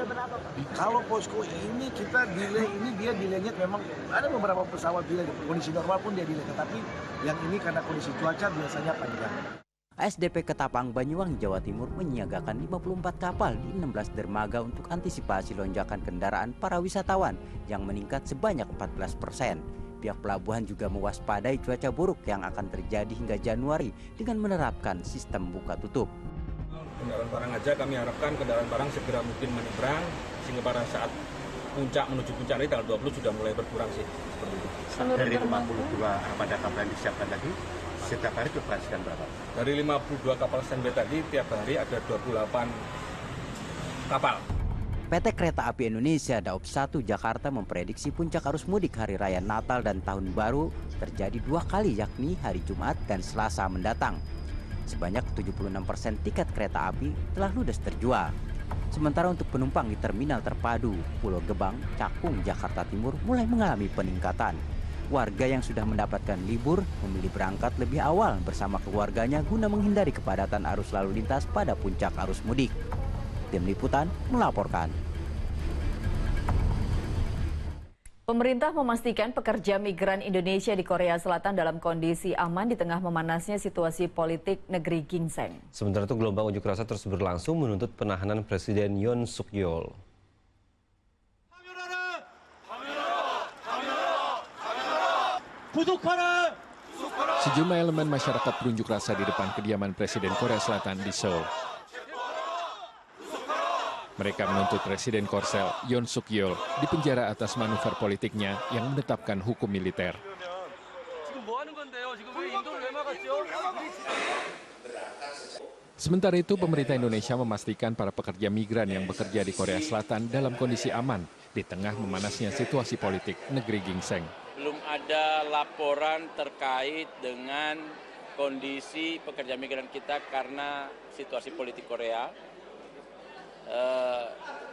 Kalau posko ini kita delay ini dia delaynya memang ada beberapa pesawat delay, kondisi normal pun dia delay, tetapi yang ini karena kondisi cuaca biasanya panjang. ASDP Ketapang, Banyuwangi, Jawa Timur menyiagakan 54 kapal di 16 dermaga untuk antisipasi lonjakan kendaraan para wisatawan yang meningkat sebanyak 14%. Pihak pelabuhan juga mewaspadai cuaca buruk yang akan terjadi hingga Januari dengan menerapkan sistem buka tutup. Kendaraan barang aja kami harapkan kendaraan barang segera mungkin menyeberang sehingga pada saat puncak menuju puncak ini tanggal 20 sudah mulai berkurang sih. Seperti itu. Dari 52 armada kapal yang disiapkan tadi, setiap hari dioperasikan berapa? Dari 52 kapal standby tadi, tiap hari ada 28 kapal. PT Kereta Api Indonesia Daob 1 Jakarta memprediksi puncak arus mudik Hari Raya Natal dan Tahun Baru terjadi 2 kali, yakni hari Jumat dan Selasa mendatang. Sebanyak 76% tiket kereta api telah ludes terjual. Sementara untuk penumpang di Terminal Terpadu Pulau Gebang, Cakung, Jakarta Timur mulai mengalami peningkatan. Warga yang sudah mendapatkan libur memilih berangkat lebih awal bersama keluarganya guna menghindari kepadatan arus lalu lintas pada puncak arus mudik. Tim Liputan melaporkan. Pemerintah memastikan pekerja migran Indonesia di Korea Selatan dalam kondisi aman di tengah memanasnya situasi politik negeri ginseng. Sementara itu gelombang unjuk rasa terus berlangsung menuntut penahanan Presiden Yoon Suk Yeol. Sejumlah elemen masyarakat berunjuk rasa di depan kediaman Presiden Korea Selatan di Seoul. Mereka menuntut Presiden Korsel Yoon Suk Yeol dipenjara atas manuver politiknya yang menetapkan hukum militer. Sementara itu, pemerintah Indonesia memastikan para pekerja migran yang bekerja di Korea Selatan dalam kondisi aman di tengah memanasnya situasi politik negeri ginseng. Belum ada laporan terkait dengan kondisi pekerja migran kita karena situasi politik Korea.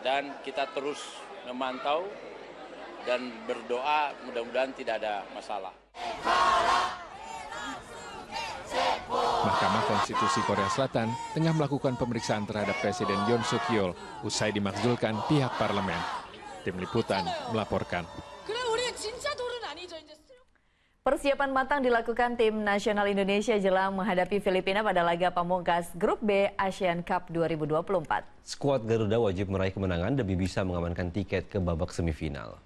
Dan kita terus memantau dan berdoa mudah-mudahan tidak ada masalah. Mahkamah Konstitusi Korea Selatan tengah melakukan pemeriksaan terhadap Presiden Yoon Suk Yeol usai dimakzulkan pihak parlemen. Tim Liputan melaporkan. Persiapan matang dilakukan tim nasional Indonesia jelang menghadapi Filipina pada laga pamungkas Grup B Asian Cup 2024. Skuad Garuda wajib meraih kemenangan demi bisa mengamankan tiket ke babak semifinal.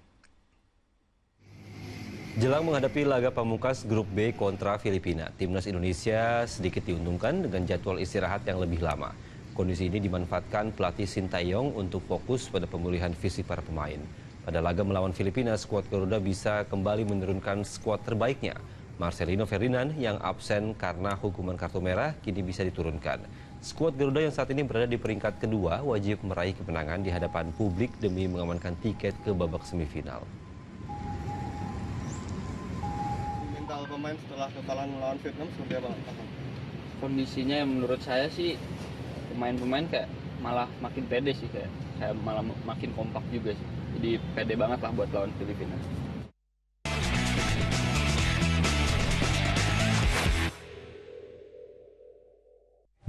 Jelang menghadapi laga pamungkas Grup B kontra Filipina, timnas Indonesia sedikit diuntungkan dengan jadwal istirahat yang lebih lama. Kondisi ini dimanfaatkan pelatih Sintayong untuk fokus pada pemulihan fisik para pemain. Pada laga melawan Filipina, skuad Garuda bisa kembali menurunkan skuad terbaiknya. Marcelino Ferdinand yang absen karena hukuman kartu merah kini bisa diturunkan. Skuad Garuda yang saat ini berada di peringkat kedua wajib meraih kemenangan di hadapan publik demi mengamankan tiket ke babak semifinal. Mental pemain setelah kekalahan melawan Vietnam seperti apa? Kondisinya menurut saya sih pemain-pemain kayak malah makin pede sih, kayak malah makin kompak juga sih. Jadi pede banget lah buat lawan Filipina.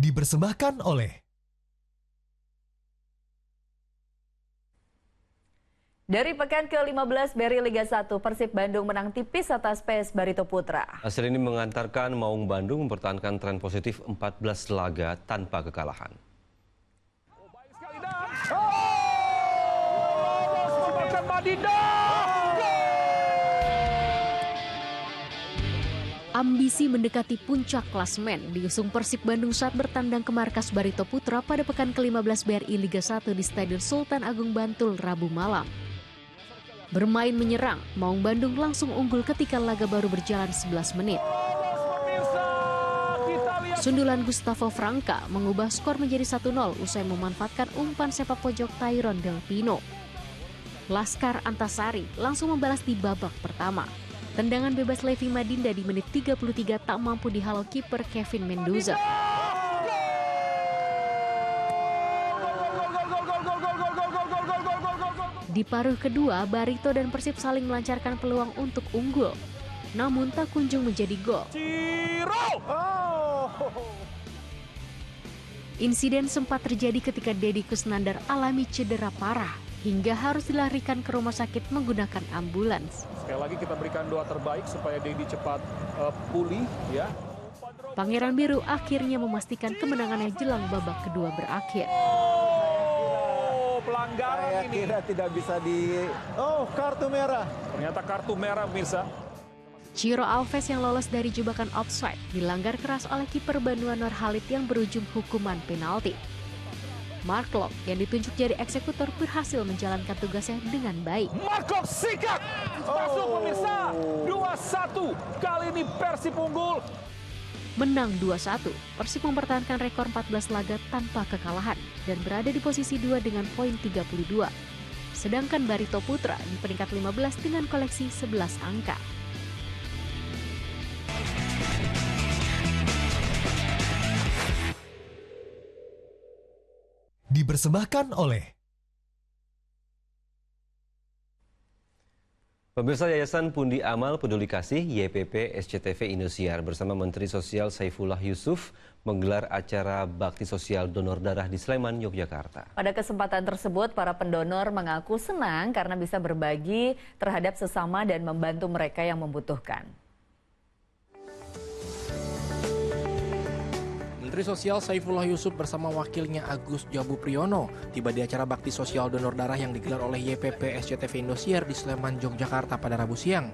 Dipersembahkan oleh Dari pekan ke-15 Beri Liga 1, Persib Bandung menang tipis atas PS Barito Putra. Hasil ini mengantarkan Maung Bandung mempertahankan tren positif 14 laga tanpa kekalahan. Ambisi mendekati puncak klasemen diusung Persib Bandung saat bertandang ke markas Barito Putra pada pekan ke-15 BRI Liga 1 di Stadion Sultan Agung Bantul Rabu malam. Bermain menyerang, Maung Bandung langsung unggul ketika laga baru berjalan 11 menit. Sundulan Gustavo Franca mengubah skor menjadi 1-0 usai memanfaatkan umpan sepak pojok Tyron Del Pino. Laskar Antasari langsung membalas di babak pertama. Tendangan bebas Levi Madinda di menit 33 tak mampu dihalau kiper Kevin Mendoza. Di paruh kedua, Barito dan Persib saling melancarkan peluang untuk unggul. Namun tak kunjung menjadi gol. Insiden sempat terjadi ketika Deddy Kusnandar alami cedera parah hingga harus dilarikan ke rumah sakit menggunakan ambulans. Sekali lagi kita berikan doa terbaik supaya Deddy cepat pulih ya. Pangeran Biru akhirnya memastikan kemenangannya jelang babak kedua berakhir. Pelanggaran saya ini. Kira tidak bisa kartu merah. Ternyata kartu merah pemirsa. Ciro Alves yang lolos dari jebakan offside dilanggar keras oleh kiper Banua Nurhalit yang berujung hukuman penalti. Mark Locke yang ditunjuk jadi eksekutor berhasil menjalankan tugasnya dengan baik. Mark Locke sikat masuk pemirsa 2-1. Kali ini Persib unggul. Menang 2-1, Persib mempertahankan rekor 14 laga tanpa kekalahan dan berada di posisi 2 dengan poin 32. Sedangkan Barito Putra di peringkat 15 dengan koleksi 11 angka. Dipersembahkan oleh Pemirsa Yayasan Pundi Amal Peduli Kasih YPP SCTV Indosiar bersama Menteri Sosial Saifullah Yusuf menggelar acara bakti sosial donor darah di Sleman, Yogyakarta. Pada kesempatan tersebut, para pendonor mengaku senang karena bisa berbagi terhadap sesama dan membantu mereka yang membutuhkan. Menteri Sosial Saifullah Yusuf bersama wakilnya Agus Jabu Priyono tiba di acara bakti sosial donor darah yang digelar oleh YPP SCTV Indosiar di Sleman, Yogyakarta pada Rabu siang.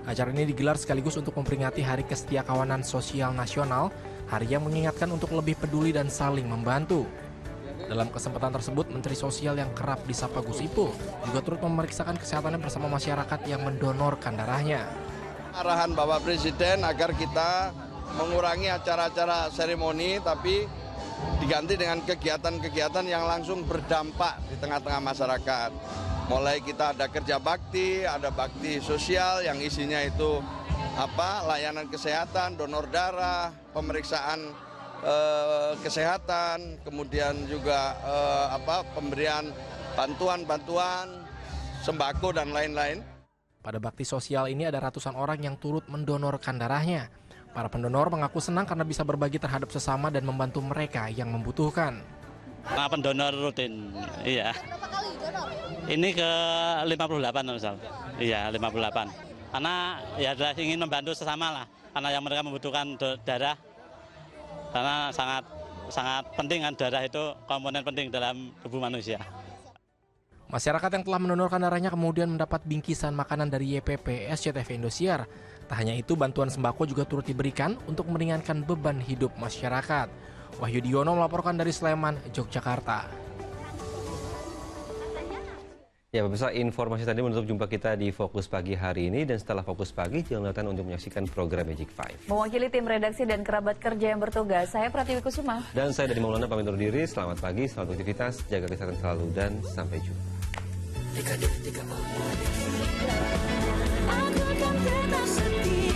Acara ini digelar sekaligus untuk memperingati Hari Kesetiakawanan Sosial Nasional, hari yang mengingatkan untuk lebih peduli dan saling membantu. Dalam kesempatan tersebut, Menteri Sosial yang kerap disapa Gus Ipul juga turut memeriksakan kesehatannya bersama masyarakat yang mendonorkan darahnya. Arahan Bapak Presiden agar kita mengurangi acara-acara seremoni tapi diganti dengan kegiatan-kegiatan yang langsung berdampak di tengah-tengah masyarakat. Mulai kita ada kerja bakti, ada bakti sosial yang isinya itu layanan kesehatan, donor darah, pemeriksaan kesehatan, kemudian juga pemberian bantuan-bantuan sembako dan lain-lain. Pada bakti sosial ini ada ratusan orang yang turut mendonorkan darahnya. Para pendonor mengaku senang karena bisa berbagi terhadap sesama dan membantu mereka yang membutuhkan. Nah, pendonor rutin, iya. Ini ke 58 misal. Iya, 58. Karena ya ingin membantu sesama lah. Karena yang mereka membutuhkan darah. Karena sangat penting kan, darah itu komponen penting dalam tubuh manusia. Masyarakat yang telah mendonorkan darahnya kemudian mendapat bingkisan makanan dari YPP SCTV Indosiar. Tak hanya itu, bantuan sembako juga turut diberikan untuk meringankan beban hidup masyarakat. Wahyu Diono melaporkan dari Sleman, Yogyakarta. Ya, pemirsa, informasi tadi menutup jumpa kita di Fokus Pagi hari ini. Dan setelah Fokus Pagi, jangan lupa untuk menyaksikan program Magic 5. Mewakili tim redaksi dan kerabat kerja yang bertugas, saya Pratiwi Kusuma. Dan saya Dadi Maulana pamit undur diri. Selamat pagi, selamat aktivitas, jaga kesehatan selalu, dan sampai jumpa. Aku akan tetap setia.